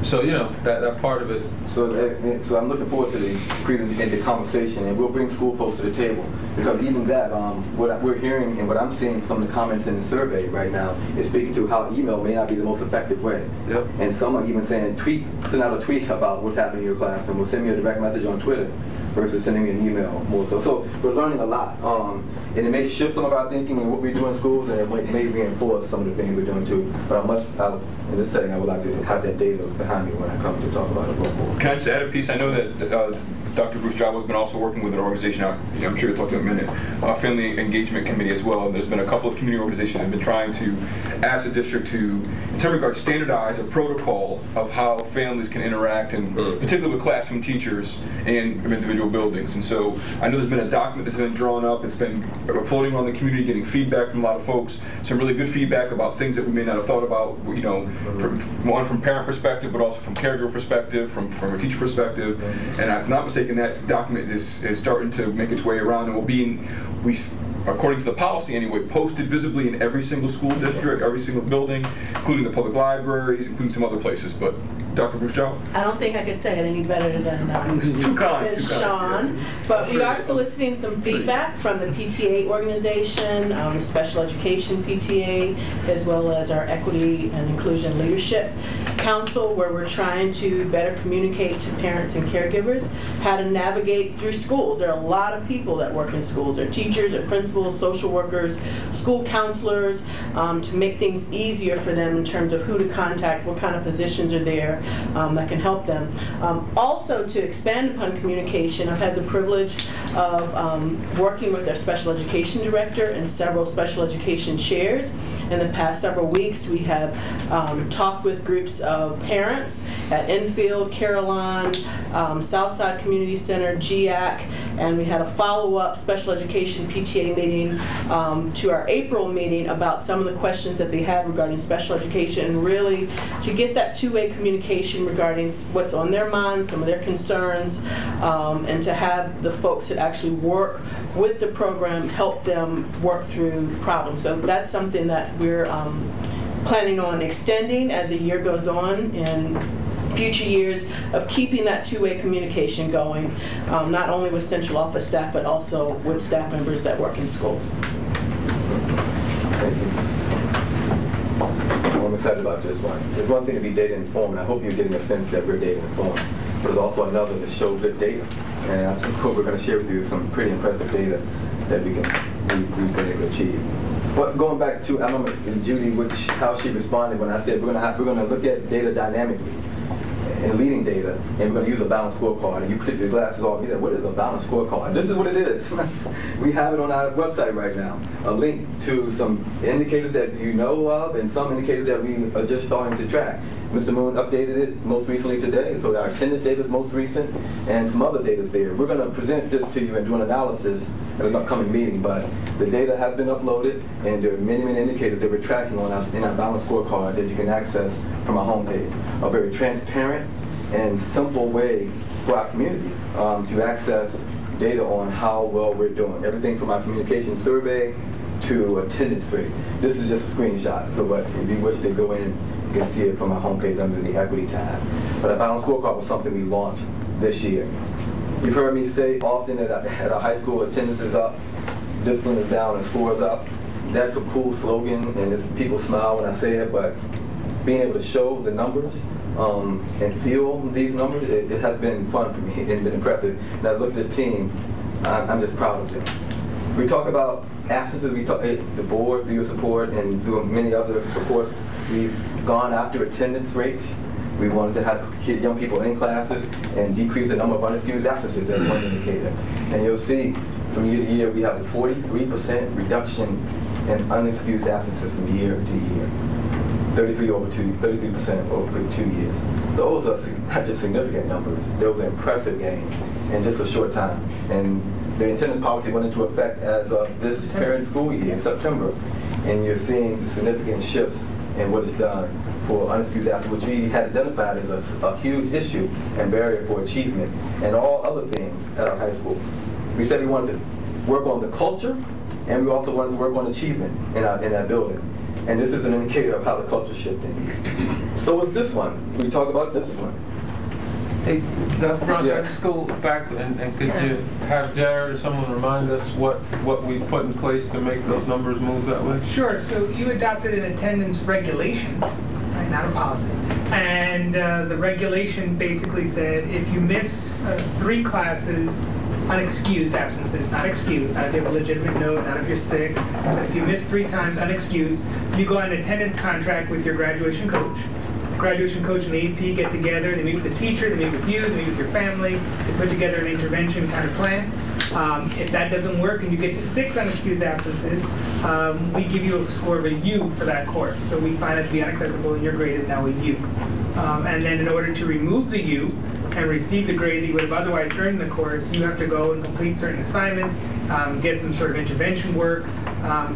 so, you know, that part of it. So I'm looking forward to the conversation, and we'll bring school folks to the table, because even that, what we're hearing and what I'm seeing from some of the comments in the survey right now is speaking to how email may not be the most effective way. Yep. And some are even saying send out a tweet about what's happening in your class, and we'll send me a direct message on Twitter versus sending me an email more so. So we're learning a lot, and it may shift some of our thinking and what we do in schools, and it may reinforce some of the things we're doing too. But in this setting, I would like to have that data behind me when I come to talk about it. Can I just add a piece? I know that Dr. Bruce Java has been also working with an organization, I'm sure you'll talk to in a minute, Family Engagement Committee as well. And there's been a couple of community organizations that have been trying to ask the district to, in some regard, standardize a protocol of how families can interact, and particularly with classroom teachers and individual buildings. And so I know there's been a document that's been drawn up. It's been floating around the community, getting feedback from a lot of folks, some really good feedback about things that we may not have thought about, you know, from parent perspective, but also from caregiver perspective, from a teacher perspective. And if I'm not mistaken, that document is starting to make its way around, and will be according to the policy anyway, posted visibly in every single school district, every single building, including the public libraries, including some other places. But Dr. Bruce Joe? I don't think I could say it any better than Sean. But we are soliciting some feedback from the PTA organization, the Special Education PTA, as well as our Equity and Inclusion Leadership Council, where we're trying to better communicate to parents and caregivers how to navigate through schools. There are a lot of people that work in schools. There are teachers, there are principals, social workers, school counselors, to make things easier for them in terms of who to contact, what kind of positions are there that can help them. Also, to expand upon communication, I've had the privilege of working with their special education director and several special education chairs. In the past several weeks, we have talked with groups of parents at Enfield, Caroline, Southside Community Center, GIAC, and we had a follow-up special education PTA meeting to our April meeting about some of the questions that they had regarding special education, and really to get that two-way communication regarding what's on their minds, some of their concerns, and to have the folks that actually work with the program help them work through problems. So that's something that we're planning on extending as the year goes on in future years, of keeping that two-way communication going, not only with central office staff, but also with staff members that work in schools. Thank you. I'm excited about this one. It's one thing to be data informed, and I hope you're getting a sense that we're data informed, but it's also another to show good data. And I hope we're going to share with you some pretty impressive data that we've been able to achieve. But going back to, I remember Judy, how she responded when I said we're going to look at data dynamically and leading data, and we're going to use a balanced scorecard. And you took your glasses off. You said, "What is a balanced scorecard?" This is what it is. We have it on our website right now. A link to some indicators that you know of, and some indicators that we are just starting to track. Mr. Moon updated it most recently today, so our attendance data is most recent, and some other data is there. We're going to present this to you and do an analysis at an upcoming meeting, but the data has been uploaded, and there are many, many indicators that we're tracking in our balanced scorecard that you can access from our homepage. A very transparent and simple way for our community to access data on how well we're doing. Everything from our communication survey to attendance rate. This is just a screenshot, so but if you wish to go in, you can see it from our homepage under the equity tab. But our balanced scorecard was something we launched this year. You've heard me say often that at our high school, attendance is up, discipline is down, and scores up. That's a cool slogan, and people smile when I say it, but being able to show the numbers and feel these numbers, it has been fun for me. It's been impressive. And I look at this team, I'm just proud of them. We talk about absences, the board, through your support, and through many other supports, we've gone after attendance rates. We wanted to have young people in classes and decrease the number of unexcused absences as one indicator. And you'll see from year to year, we have a 43% reduction in unexcused absences from year to year. 33% over 2 years. Those are not just significant numbers, those are impressive gains in just a short time. And the attendance policy went into effect as of this current school year, in September, and you're seeing significant shifts in what is done for unexcused absence, which we had identified as a huge issue and barrier for achievement and all other things at our high school. We said we wanted to work on the culture, and we also wanted to work on achievement in our building. And this is an indicator of how the culture is shifting. So is this one. We talk about discipline. Hey, Dr. Brown, yeah. Let's go back and could you have Jared or someone remind us what we put in place to make those numbers move that way? Sure. So you adopted an attendance regulation, right, not a policy. And the regulation basically said if you miss 3 classes, unexcused absences, not excused, not if you have a legitimate note, not if you're sick, but if you miss 3 times unexcused, you go on an attendance contract with your graduation coach. Graduation coach and the AP get together, they meet with the teacher, they meet with you, they meet with your family, they put together an intervention kind of plan. If that doesn't work and you get to 6 unexcused absences, we give you a score of a U for that course. So we find that to be unacceptable and your grade is now a U. And then in order to remove the U and receive the grade that you would have otherwise earned in the course, you have to go and complete certain assignments, get some sort of intervention work,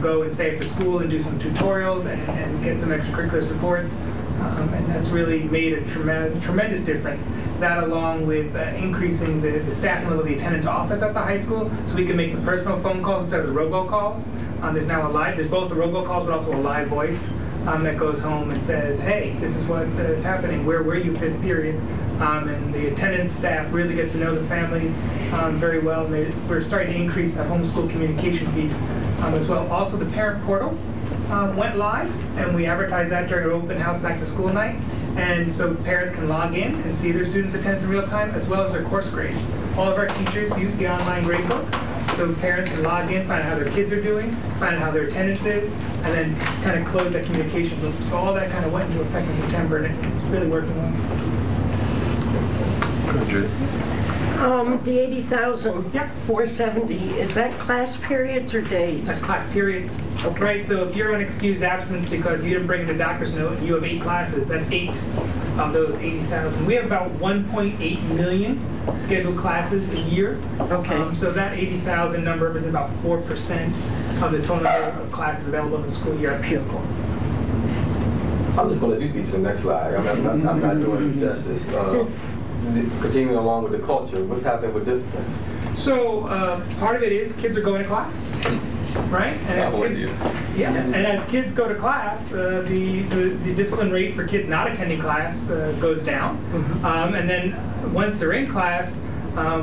go and stay after school and do some tutorials and get some extracurricular supports. And that's really made a tremendous difference. That along with increasing the staffing level of the attendance office at the high school, so we can make the personal phone calls instead of the robocalls. There's now there's both the robocalls but also a live voice that goes home and says, hey, this is what is happening, where were you 5th period? And the attendance staff really gets to know the families very well. And we're starting to increase the homeschool communication piece as well. Also the parent portal went live, and we advertised that during our open house back to school night. And so parents can log in and see their students' attendance in real time, as well as their course grades. All of our teachers use the online gradebook, so parents can log in, find out how their kids are doing, find out how their attendance is, and then kind of close that communication loop. So all that kind of went into effect in September, and it's really working well. The 80,470, is that class periods or days? That's class periods. Okay. Right, so if you're on excused absence because you didn't bring the doctor's note and you have 8 classes, that's 8 of those 80,000. We have about 1.8 million scheduled classes a year. Okay. So that 80,000 number is about 4% of the total number of classes available in the school year at P school. I'm just going to let you speak to the next slide. I'm not doing this justice. Continuing along with the culture, what's happening with discipline? So part of it is kids are going to class, right? And as kids go to class, the discipline rate for kids not attending class goes down. And then once they're in class,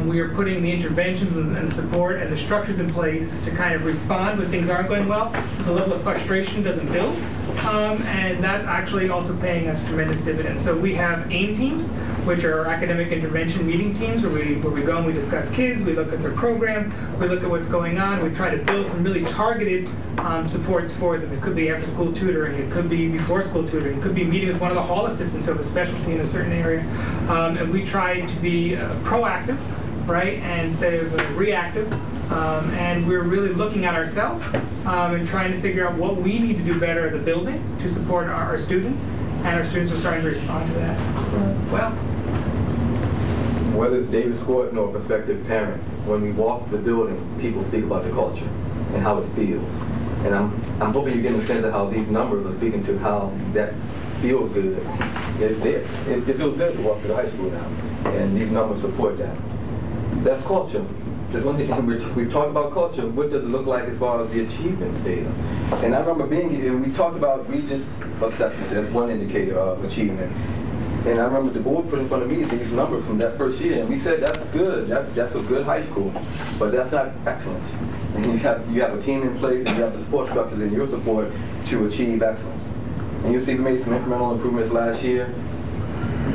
we are putting the interventions and support and the structures in place to kind of respond when things aren't going well, so the level of frustration doesn't build. And that's actually also paying us tremendous dividends. So we have AIM teams, which are our academic intervention meeting teams, where we go and we discuss kids, we look at their program, we look at what's going on, we try to build some really targeted supports for them. It could be after school tutoring, it could be before school tutoring, it could be meeting with one of the hall assistants who have a specialty in a certain area. And we try to be proactive, right, and instead of reactive. And we're really looking at ourselves and trying to figure out what we need to do better as a building to support our students, and our students are starting to respond to that well. Whether it's David Scott or a prospective parent, when we walk the building, people speak about the culture and how it feels. And I'm hoping you get a sense of how these numbers are speaking to how that feels good. It's there. It feels good to walk to the high school now, and these numbers support that. That's culture. There's one thing we've talked about culture. What does it look like as far as the achievement data? And I remember being here, we talked about Regents assessments. That's one indicator of achievement. And I remember the board put in front of me these numbers from that first year, and we said that's good. That's a good high school, but that's not excellence. And you have a team in place, and you have the support structures in your support to achieve excellence. And you see we made some incremental improvements last year.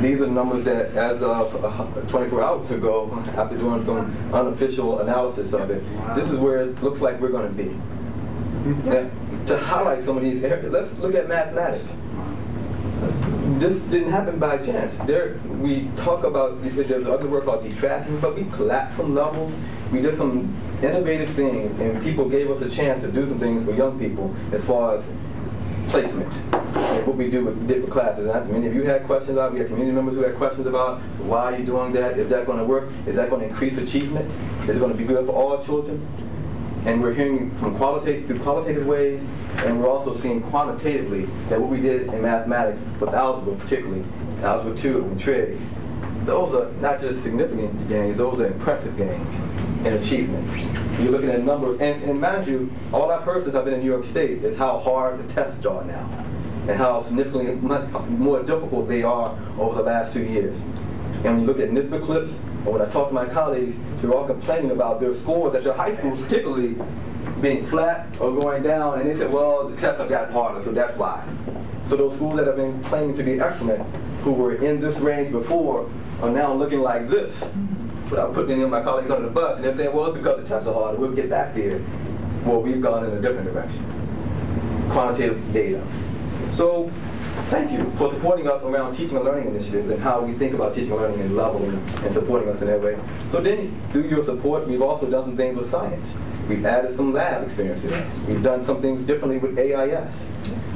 These are numbers that, as of 24 hours ago, after doing some unofficial analysis of it, this is where it looks like we're going to be. Now, to highlight some of these areas, let's look at mathematics. This didn't happen by chance. We talk about, there's other work called detracting, but we collapsed some levels. We did some innovative things, and people gave us a chance to do some things for young people as far as placement. And what we did with classes. And many of you had questions about, we had community members who had questions about, why are you doing that? Is that going to work? Is that going to increase achievement? Is it going to be good for all children? And we're hearing from qualitative ways, and we're also seeing quantitatively that what we did in mathematics, with algebra particularly, algebra 2 and trig, those are not just significant gains, those are impressive gains in achievement. You're looking at numbers, and mind you, all I've heard since I've been in New York State is how hard the tests are now, and how significantly much more difficult they are over the last 2 years. And when you look at NISBA clips, or when I talk to my colleagues, they're all complaining about their scores at their high schools, particularly being flat or going down, and they said, well, the tests have gotten harder, so that's why. So those schools that have been claiming to be excellent, who were in this range before, are now looking like this, without putting any of my colleagues under the bus, and they're saying, well, it's because the tests are harder, we'll get back there. Well, we've gone in a different direction. Quantitative data. So, thank you for supporting us around teaching and learning initiatives and how we think about teaching and learning and level and supporting us in that way. So then, through your support, we've also done some things with science. We've added some lab experiences. We've done some things differently with AIS.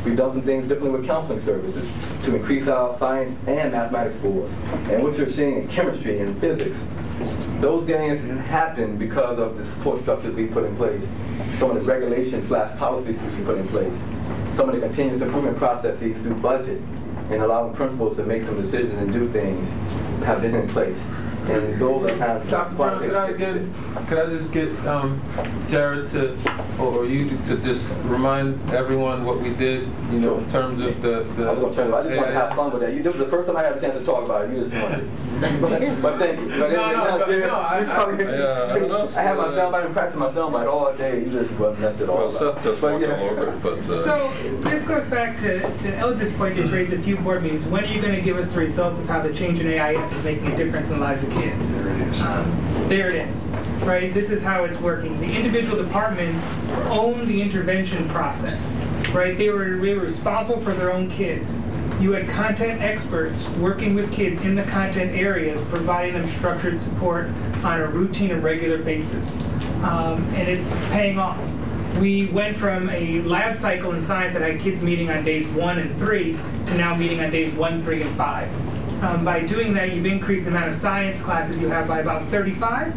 We've done some things differently with counseling services to increase our science and mathematics scores. And what you're seeing in chemistry and physics, those gains happen because of the support structures we put in place, some of the regulations/policies we put in place, some of the continuous improvement processes through budget, and allowing principals to make some decisions and do things have been in place. And those are kind of Dr. Brown, could I just get Jared to, or you to just remind everyone what we did, you know, in terms of the I was going to turn it. I just want to have fun with that. This was the first time I had a chance to talk about it. You just wanted. But thank you. I have my soundbite and practice my soundbite all day. You just messed it all up. Well, Seth just walked all over it, but... So this goes back to Eldred's point he's raised a few board meetings. When are you going to give us the results of how the change in AIS is making a difference in the lives of kids? There it is. There it is, right? This is how it's working. The individual departments own the intervention process, right? They were responsible for their own kids. You had content experts working with kids in the content areas, providing them structured support on a routine and regular basis. And it's paying off. We went from a lab cycle in science that had kids meeting on days 1 and 3 to now meeting on days 1, 3, and 5. By doing that, you've increased the amount of science classes you have by about 35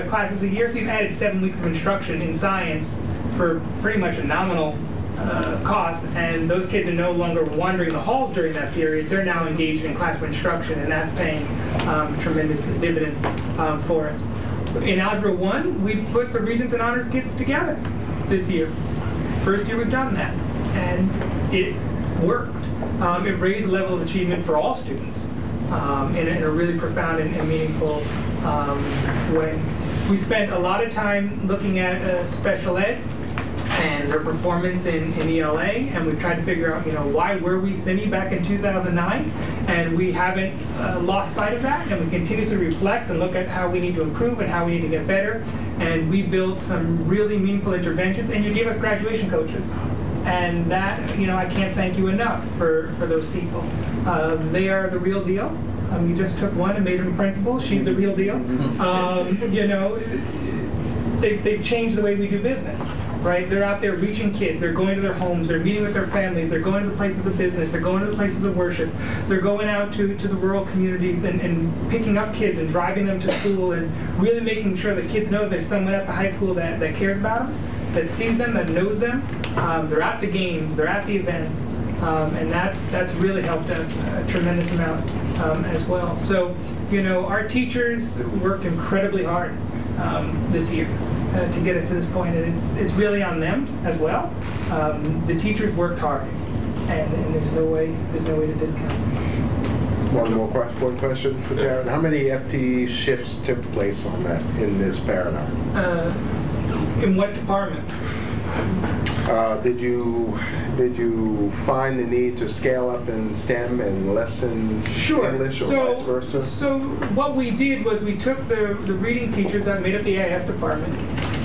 classes a year. So you've added 7 weeks of instruction in science for pretty much a nominal cost, and those kids are no longer wandering the halls during that period. They're now engaged in classroom instruction, and that's paying tremendous dividends for us. In Algebra 1, we put the Regents and Honors kids together this year. First year we've done that, and it worked. It raised the level of achievement for all students in a really profound and meaningful way. We spent a lot of time looking at special ed and their performance in ELA, and we've tried to figure out, why were we SIMI back in 2009, and we haven't lost sight of that, and we continuously reflect and look at how we need to improve and how we need to get better, and we built some really meaningful interventions, and you gave us graduation coaches. And that, I can't thank you enough for those people. They are the real deal. You just took one and made them a principal. She's the real deal. They've changed the way we do business. right? They're out there reaching kids. They're going to their homes. They're meeting with their families. They're going to the places of business. They're going to the places of worship. They're going out to the rural communities and picking up kids and driving them to school and really making sure that kids know there's someone at the high school that cares about them, that sees them, that knows them. They're at the games. They're at the events. And that's really helped us a tremendous amount as well. So, you know, our teachers worked incredibly hard this year to get us to this point, and it's really on them as well. The teachers worked hard, and there's no way to discount it. One question for Jared. How many FTE shifts took place on that in this paradigm? In what department? Did you find the need to scale up in STEM and less in English, or vice versa? So what we did was we took the reading teachers that made up the AIS department,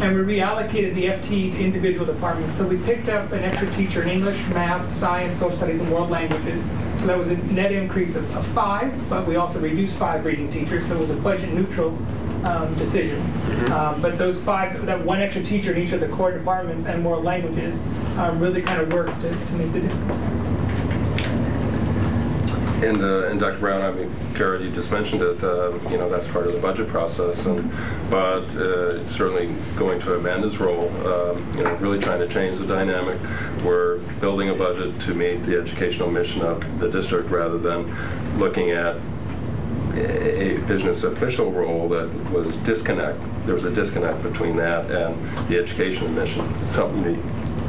and we reallocated the FTE to individual departments. So we picked up an extra teacher in English, math, science, social studies, and world languages. So that was a net increase of 5, but we also reduced 5 reading teachers, so it was a budget neutral decision. But those 5, that one extra teacher in each of the core departments and world languages really kind of worked to make the difference. And Dr. Brown, I mean, Jared, you just mentioned it, you know, that's part of the budget process, but certainly going to amend his role, you know, really trying to change the dynamic. We're building a budget to meet the educational mission of the district rather than looking at a business official role that was there was a disconnect between that and the educational mission. Something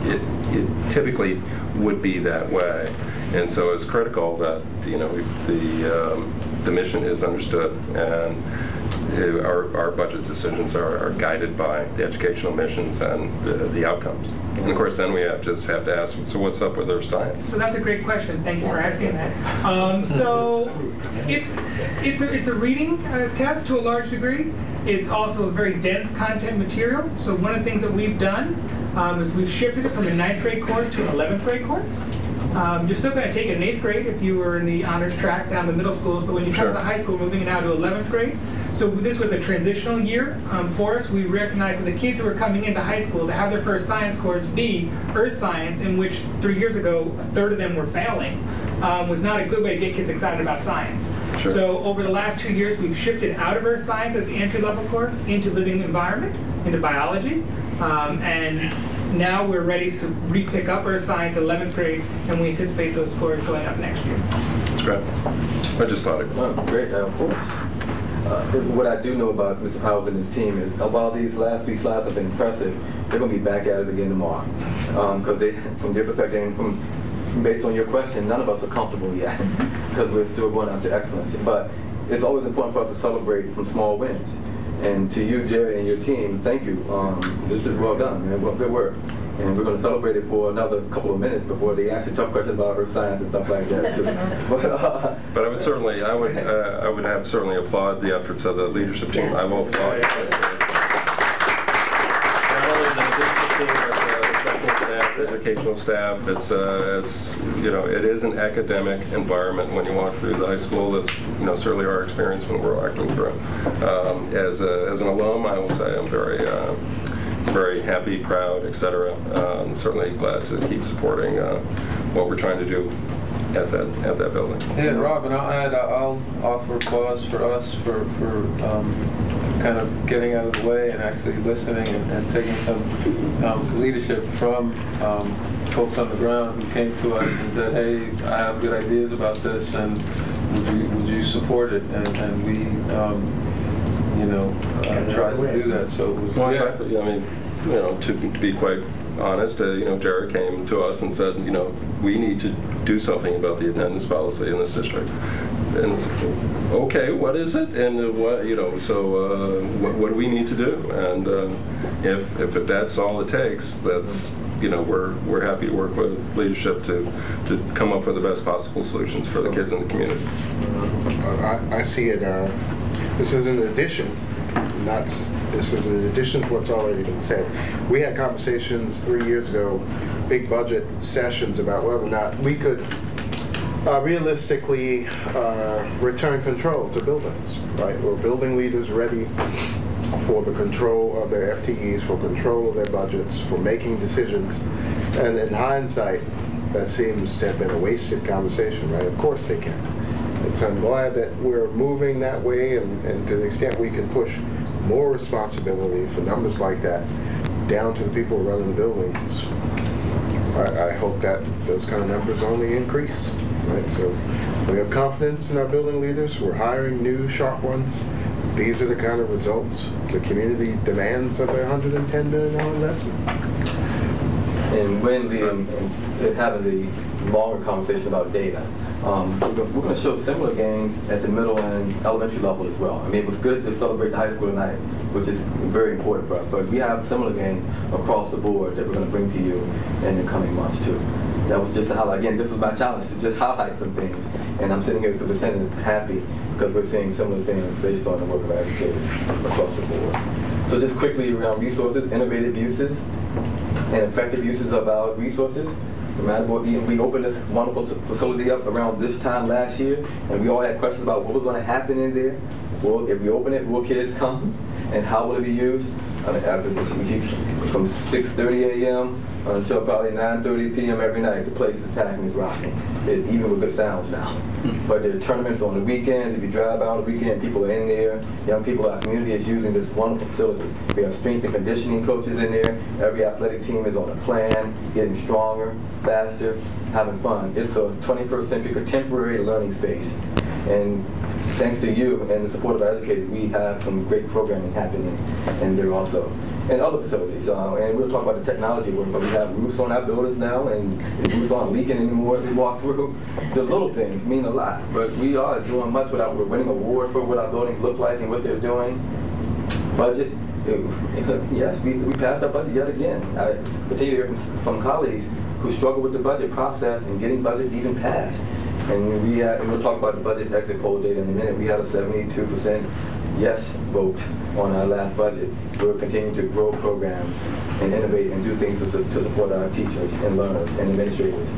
it typically would be that way, and so it's critical that, you know, the mission is understood, and our budget decisions are guided by the educational missions and the outcomes. And of course, then we just have to ask, so what's up with their science? So that's a great question. Thank you for asking that. So it's a reading test to a large degree. It's also a very dense content material. So one of the things that we've done is we've shifted it from a 9th grade course to an 11th grade course. You're still going to take it in 8th grade if you were in the honors track down the middle schools, but when you come to the high school, moving it now to 11th grade. So this was a transitional year for us. We recognized that the kids who were coming into high school to have their first science course be earth science, in which 3 years ago, a third of them were failing, was not a good way to get kids excited about science. Sure. So over the last 2 years, we've shifted out of earth science as the entry-level course into living environment, into biology, and now we're ready to re-pick up earth science in 11th grade, and we anticipate those scores going up next year. That's great. I just thought it. Oh, great, of course. What I do know about Mr. Powers and his team is, while these last 3 slides have been impressive, they're going to be back at it again tomorrow. Because from their perspective, based on your question, none of us are comfortable yet, because we're still going after excellence. But it's always important for us to celebrate some small wins. And to you, Jerry, and your team, thank you. This is well done, man. Well, good work. And we're going to celebrate it for another couple of minutes before they ask you tough questions about earth science and stuff like that too. But I would certainly, I would have certainly applaud the efforts of the leadership team. I will applaud not only the leadership team, but the technical staff, the educational staff. It's you know, it is an academic environment when you walk through the high school. That's, you know, certainly our experience when we're walking through. As an alum, I will say I'm very happy, proud, etc. Certainly glad to keep supporting what we're trying to do at that building. Yeah, Robin, I'll offer applause for us for kind of getting out of the way and actually listening and taking some leadership from folks on the ground who came to us and said, hey, I have good ideas about this, and would you support it? And we you know, tried to do that. So it was, I mean, you know, to be quite honest, you know, Jared came to us and said, you know, we need to do something about the attendance policy in this district. And okay, what is it? And what, you know, so what do we need to do? And if that's all it takes, that's, you know, we're happy to work with leadership to come up with the best possible solutions for the kids in the community. I see it. This is an addition. This is in addition to what's already been said. We had conversations 3 years ago, big budget sessions, about whether or not we could realistically return control to buildings, right? Were building leaders ready for the control of their FTEs, for control of their budgets, for making decisions. And in hindsight, that seems to have been a wasted conversation, right? Of course they can. And so I'm glad that we're moving that way, and to the extent we can push more responsibility for numbers like that down to the people running the buildings, I hope that those kind of numbers only increase. Right? So we have confidence in our building leaders. We're hiring new sharp ones. These are the kind of results the community demands of their $110 million investment. And when leading and having the longer conversation about data, we're going to show similar gains at the middle and elementary level as well. I mean, it was good to celebrate the high school tonight, which is very important for us, but we have similar gains across the board that we're going to bring to you in the coming months too. That was just a highlight. Again, this was my challenge, to just highlight some things. And I'm sitting here as superintendent happy because we're seeing similar things based on the work of our educators across the board. So just quickly around resources, innovative uses, and effective uses of our resources. We opened this wonderful facility up around this time last year, and we all had questions about what was going to happen in there. Well, if we open it, will kids come, and how will it be used? From 6:30 a.m. until probably 9:30 p.m. every night, the place is packed and it's rocking, even with good sounds now. But there are tournaments on the weekends. If you drive out on the weekend, people are in there. Young people in our community is using this wonderful facility. We have strength and conditioning coaches in there. Every athletic team is on a plan, getting stronger, faster, having fun. It's a 21st century contemporary learning space. And thanks to you and the support of our educators, we have some great programming happening in there also. And other facilities. And we'll talk about the technology work, but we have roofs on our buildings now, and the roofs aren't leaking anymore as we walk through. The little things mean a lot, but we are doing much without, we're winning awards for what our buildings look like and what they're doing. Budget, yes, we passed our budget yet again. I continue to hear from colleagues who struggle with the budget process and getting budget even passed. And we'll talk about the budget exit poll data in a minute. We had a 72% yes vote on our last budget. We're continuing to grow programs and innovate and do things to support our teachers and learners and administrators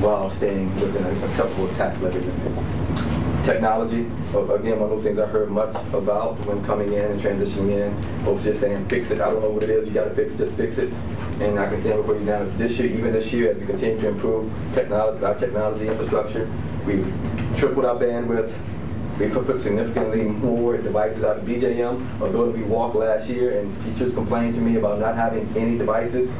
while staying within an acceptable tax levy limit. Technology, again, one of those things I heard much about when coming in and transitioning in. Folks just saying, fix it. I don't know what it is. You got to fix it. Just fix it. And I can stand before you now this year, even this year, as we continue to improve our technology infrastructure. We tripled our bandwidth. We put significantly more devices out of BJM. Although we walked last year and teachers complained to me about not having any devices,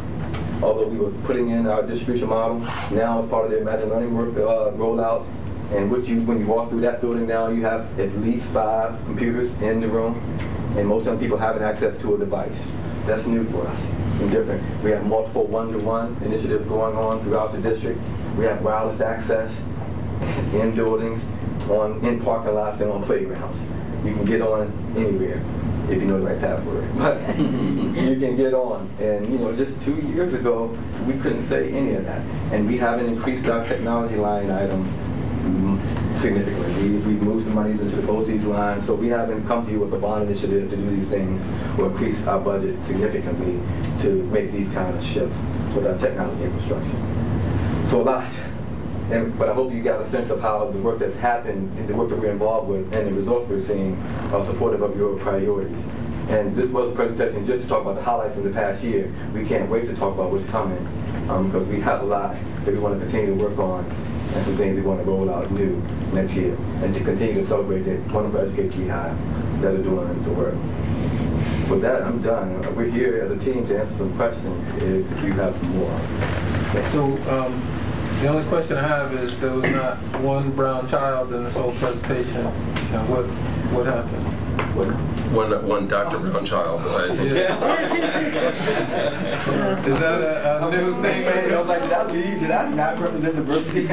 although we were putting in our distribution model. Now as part of the Imagine Learning work rollout, and when you walk through that building now, you have at least 5 computers in the room, and most young people having access to a device. That's new for us and different. We have multiple one-to-one initiatives going on throughout the district. We have wireless access in buildings, in parking lots, and on playgrounds. You can get on anywhere if you know the right password. But you can get on. And just 2 years ago, we couldn't say any of that. And we haven't increased our technology line item significantly. We've moved some money into the BOCES line, so we haven't come to you with a bond initiative to do these things or increase our budget significantly to make these kind of shifts with our technology infrastructure. So a lot. But I hope you got a sense of how the work that's happened, and the work that we're involved with, and the results we're seeing are supportive of your priorities. And this was a presentation just to talk about the highlights of the past year. We can't wait to talk about what's coming because we have a lot that we want to continue to work on and some things we want to roll out new next year, and to continue to celebrate the wonderful educators we have that are doing the work. With that, I'm done. We're here as a team to answer some questions if you have some more. So the only question I have is there was not one brown child in this whole presentation. What happened? One Dr. Brown child, I think. Yeah. Is that a new thing? I was like, did I not represent diversity?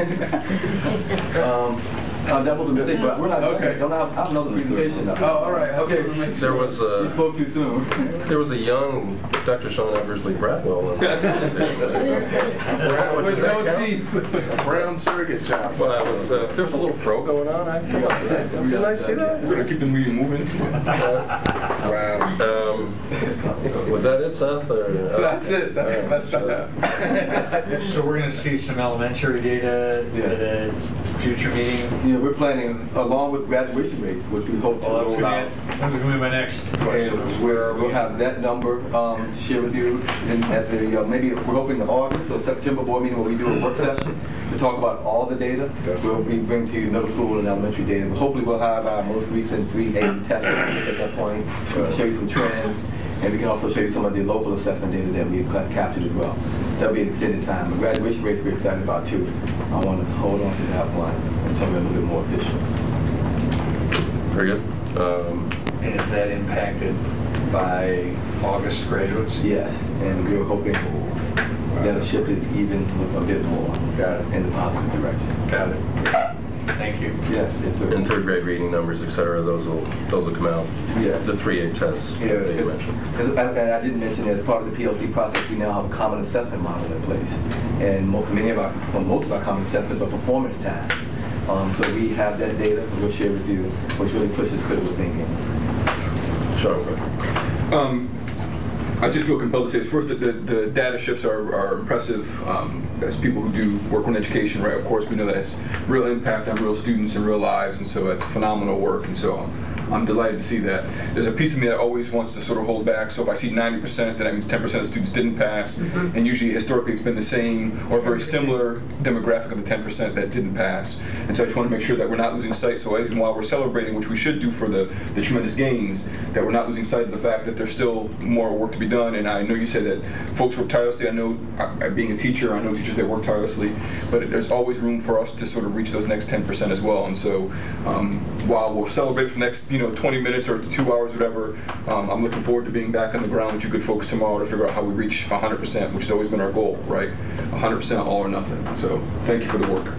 That was a mistake, but we're not okay. Don't have another presentation now. Oh, all right. Okay. There was you spoke too soon. There was a young Dr. Sean Eversley Bradwell in the presentation. With no teeth. A brown surrogate child. Well, there was a little fro going on. Didn't I see that? We're gonna keep the meeting moving. Wow. Was that it, Seth? That's it. That's that. So we're going to see some elementary data at a future meeting. Yeah, we're planning, along with graduation rates, which we hope to roll out That was going to be my next question. And we'll have that number to share with you at the, maybe we're hoping the August or September board meeting where we do a work session to talk about all the data. We'll be bringing to you middle school and elementary data. Hopefully we'll have our most recent 3A test at that point. We'll show you some trends, and we can also show you some of the local assessment data that we've captured as well. That'll be an extended time. The graduation rates we're excited about too. I want to hold on to that one until we're a little bit more efficient. Very good. And is that impacted by August graduates? Yes, and we were hoping that'll shift it even a bit more. Got it. In the positive direction. Got it. Thank you. Yeah, yes, sir. And third grade reading numbers, et cetera, those will come out. Yeah. The 3A tests Yeah, that you mentioned. and I didn't mention as part of the PLC process, we now have a common assessment model in place. And most of our common assessments are performance tasks. So we have that data we'll share with you, which really pushes critical thinking. Sure. I just feel compelled to say this. First, the data shifts are impressive. As people who do work on education, right? Of course, we know that it's real impact on real students and real lives, and so that's phenomenal work. And so I'm delighted to see that. There's a piece of me that always wants to sort of hold back. So if I see 90%, then that means 10% of students didn't pass. Mm-hmm. And usually, historically, it's been the same or very similar demographic of the 10% that didn't pass. And so I just want to make sure that we're not losing sight. So even while we're celebrating, which we should do for the tremendous gains, that we're not losing sight of the fact that there's still more work to be done. And I know you said that folks work tirelessly. I know, being a teacher, I know teachers that work tirelessly. But there's always room for us to sort of reach those next 10% as well. And so while we'll celebrate for the next 20 minutes or 2 hours, whatever, I'm looking forward to being back on the ground with you good folks tomorrow to figure out how we reach 100%, which has always been our goal, right? 100% all or nothing. So thank you for the work.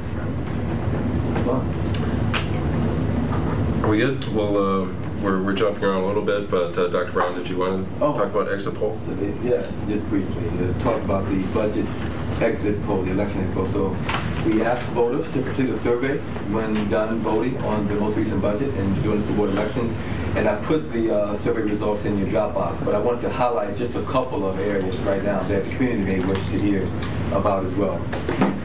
Are we good? Well, we're jumping around a little bit, but Dr. Brown, did you want to talk about exit poll? Yes, just briefly. Talk about the budget exit poll, the election exit poll. So we asked voters to complete a survey when done voting on the most recent budget and doing the school board elections. And I put the survey results in your Dropbox, but I wanted to highlight just a couple of areas right now that the community may wish to hear about as well.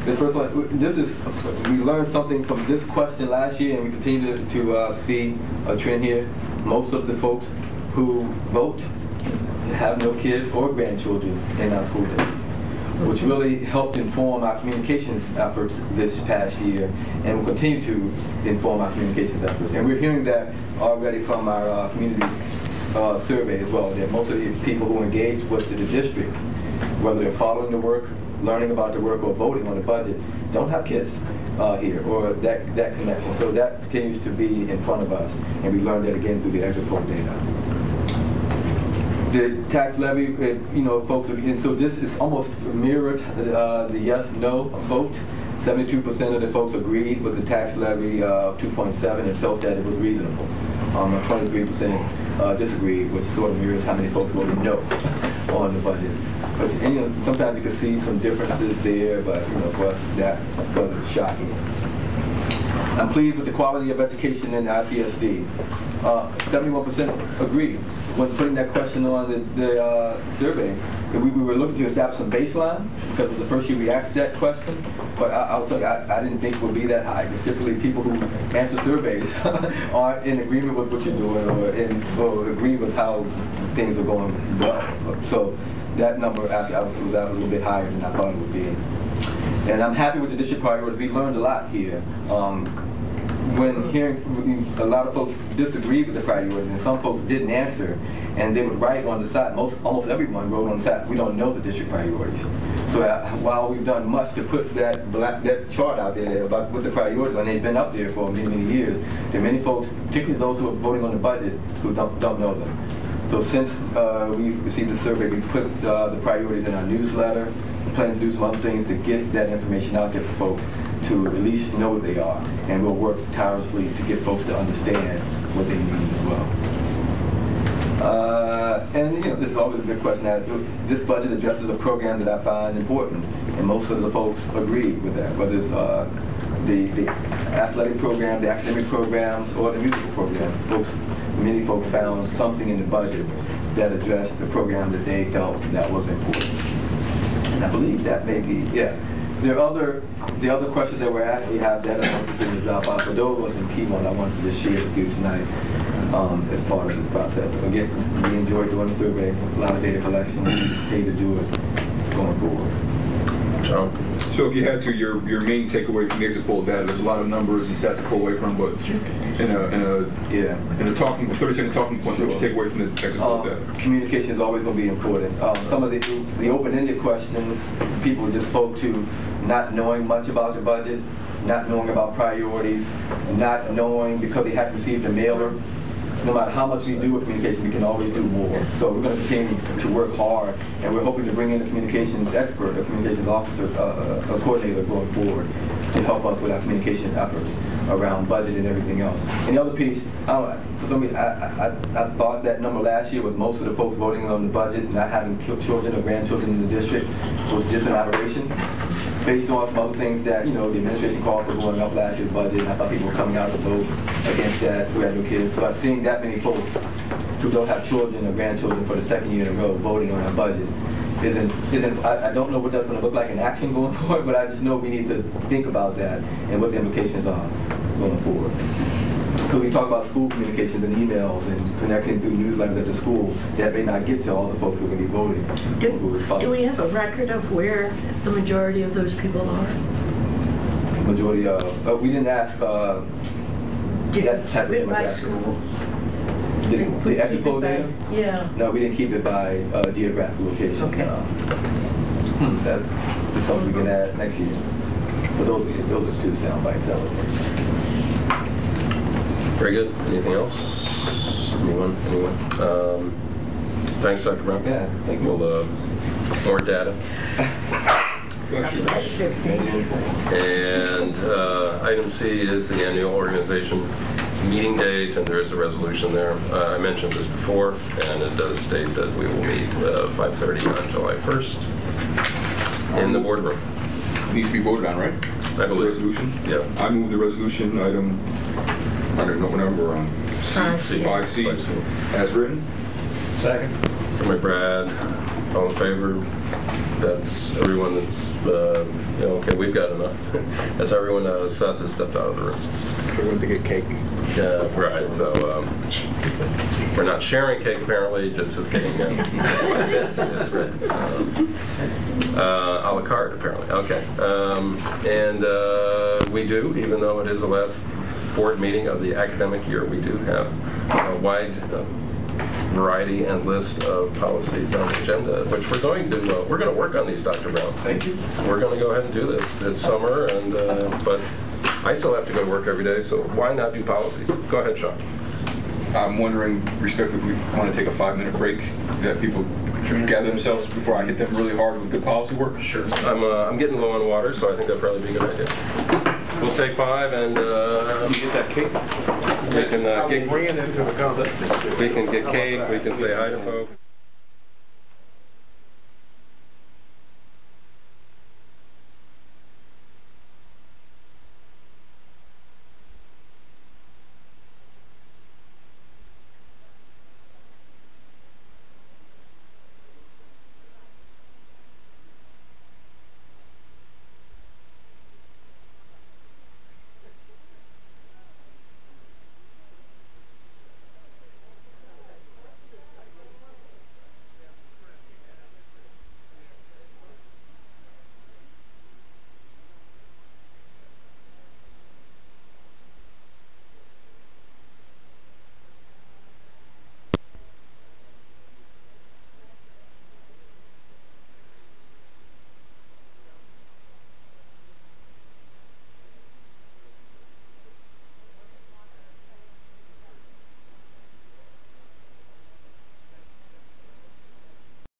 The first one, we learned something from this question last year, and we continue to see a trend here. Most of the folks who vote have no kids or grandchildren in our school district, which really helped inform our communications efforts this past year, and will continue to inform our communications efforts. And we're hearing that already from our community survey as well, that most of the people who engage with the district, whether they're following the work, learning about the work, or voting on the budget, don't have kids here, or that connection. So that continues to be in front of us, and we learned that again through the exit poll data. The tax levy, folks, and so this is almost mirrored the yes/no vote. 72% of the folks agreed with the tax levy of 2.7 and felt that it was reasonable. 23% disagreed, which sort of mirrors how many folks voted no on the budget. But sometimes you can see some differences there, but for us that wasn't shocking. I'm pleased with the quality of education in ICSD. 71% agreed. When putting that question on the survey, we were looking to establish some baseline because it was the first year we asked that question. But I'll tell you, I didn't think it would be that high. Because typically people who answer surveys aren't in agreement with what you're doing or agree with how things are going well. So that number actually was out a little bit higher than I thought it would be. And I'm happy with the district priorities. We learned a lot here. When hearing a lot of folks disagreed with the priorities, and some folks didn't answer, and they would write on the side. Almost everyone wrote on the side, "We don't know the district priorities." So while we've done much to put that chart out there about what the priorities are, and they've been up there for many years, there are many folks, particularly those who are voting on the budget, who don't know them. So since we received the survey, we put the priorities in our newsletter. We plan to do some other things to get that information out there for folks to at least know what they are, and we'll work tirelessly to get folks to understand what they need as well. And this is always a good question. This budget addresses a program that I find important, and most of the folks agree with that, whether it's the athletic program, the academic programs, or the musical program. Many folks found something in the budget that addressed the program that they felt that was important. And I believe that may be, the other questions that were asked, we have that in the Dropbox, but those were some key ones I wanted to just share with you tonight. as part of this process. Again, we enjoy doing the survey, a lot of data collection, we pay to do it going forward. John? So if you had to, your main takeaway from the exit poll data, there's a lot of numbers and stats to pull away from, but in a 30-second talking point, what you take away from the exit poll data? Communication is always going to be important. Some of the open-ended questions, people just spoke to not knowing much about the budget, not knowing about priorities, not knowing because they haven't received a mailer. No matter how much we do with communication, we can always do more. So we're going to continue to work hard, and we're hoping to bring in a communications expert, a communications officer, a coordinator going forward to help us with our communication efforts around budget and everything else. And the other piece, for some reason, I thought that number last year with most of the folks voting on the budget, not having children or grandchildren in the district, was just an aberration. Based on some other things that, the administration costs were going up last year's budget, and I thought people were coming out to vote against that who had no kids. So seeing that many folks who don't have children or grandchildren for the second year in a row voting on our budget I don't know what that's going to look like in action going forward, but I just know we need to think about that and what the implications are going forward. Because we talk about school communications and emails and connecting through newsletters at the school, that may not get to all the folks who are going to be voting. Do we have a record of where the majority of those people are? Majority of, we didn't ask that type of Keep it by school? The exit poll data? Yeah. No, we didn't keep it by geographic location. Okay. That is something we can add next year. But those are two sound bites, I would say. Very good. Anything else? Anyone? Thanks, Dr. Brown. Yeah, thank you. We'll, more data. And item C is the annual organization meeting date, and there is a resolution there. I mentioned this before, and it does state that we will meet 5:30 on July 1st in the boardroom. Needs to be voted on, right? I believe. Resolution? Yeah. I move the resolution item, I don't know what number we're on. 5C, as written. Second. From my Brad, all in favor? That's everyone that's, okay, we've got enough. That's everyone. Seth has stepped out of the room. We went to get cake. Yeah, right, so we're not sharing cake apparently, just as getting it's right. A la carte apparently, okay. And we do, even though it is the last board meeting of the academic year, we do have a wide variety and list of policies on the agenda, which we're going to work on these, Dr. Brown. Thank you. We're going to go ahead and do this. It's summer, and but I still have to go to work every day, so why not do policies? Go ahead, Sean. I'm wondering, respectfully, if we want to take a 5-minute break, that people gather themselves before I hit them really hard with the policy work. Sure. I'm getting low on water, so I think that'd probably be a good idea. We'll take 5 and Get that cake. we can Bring it into the conference. we can get cake. We can say hi to folks.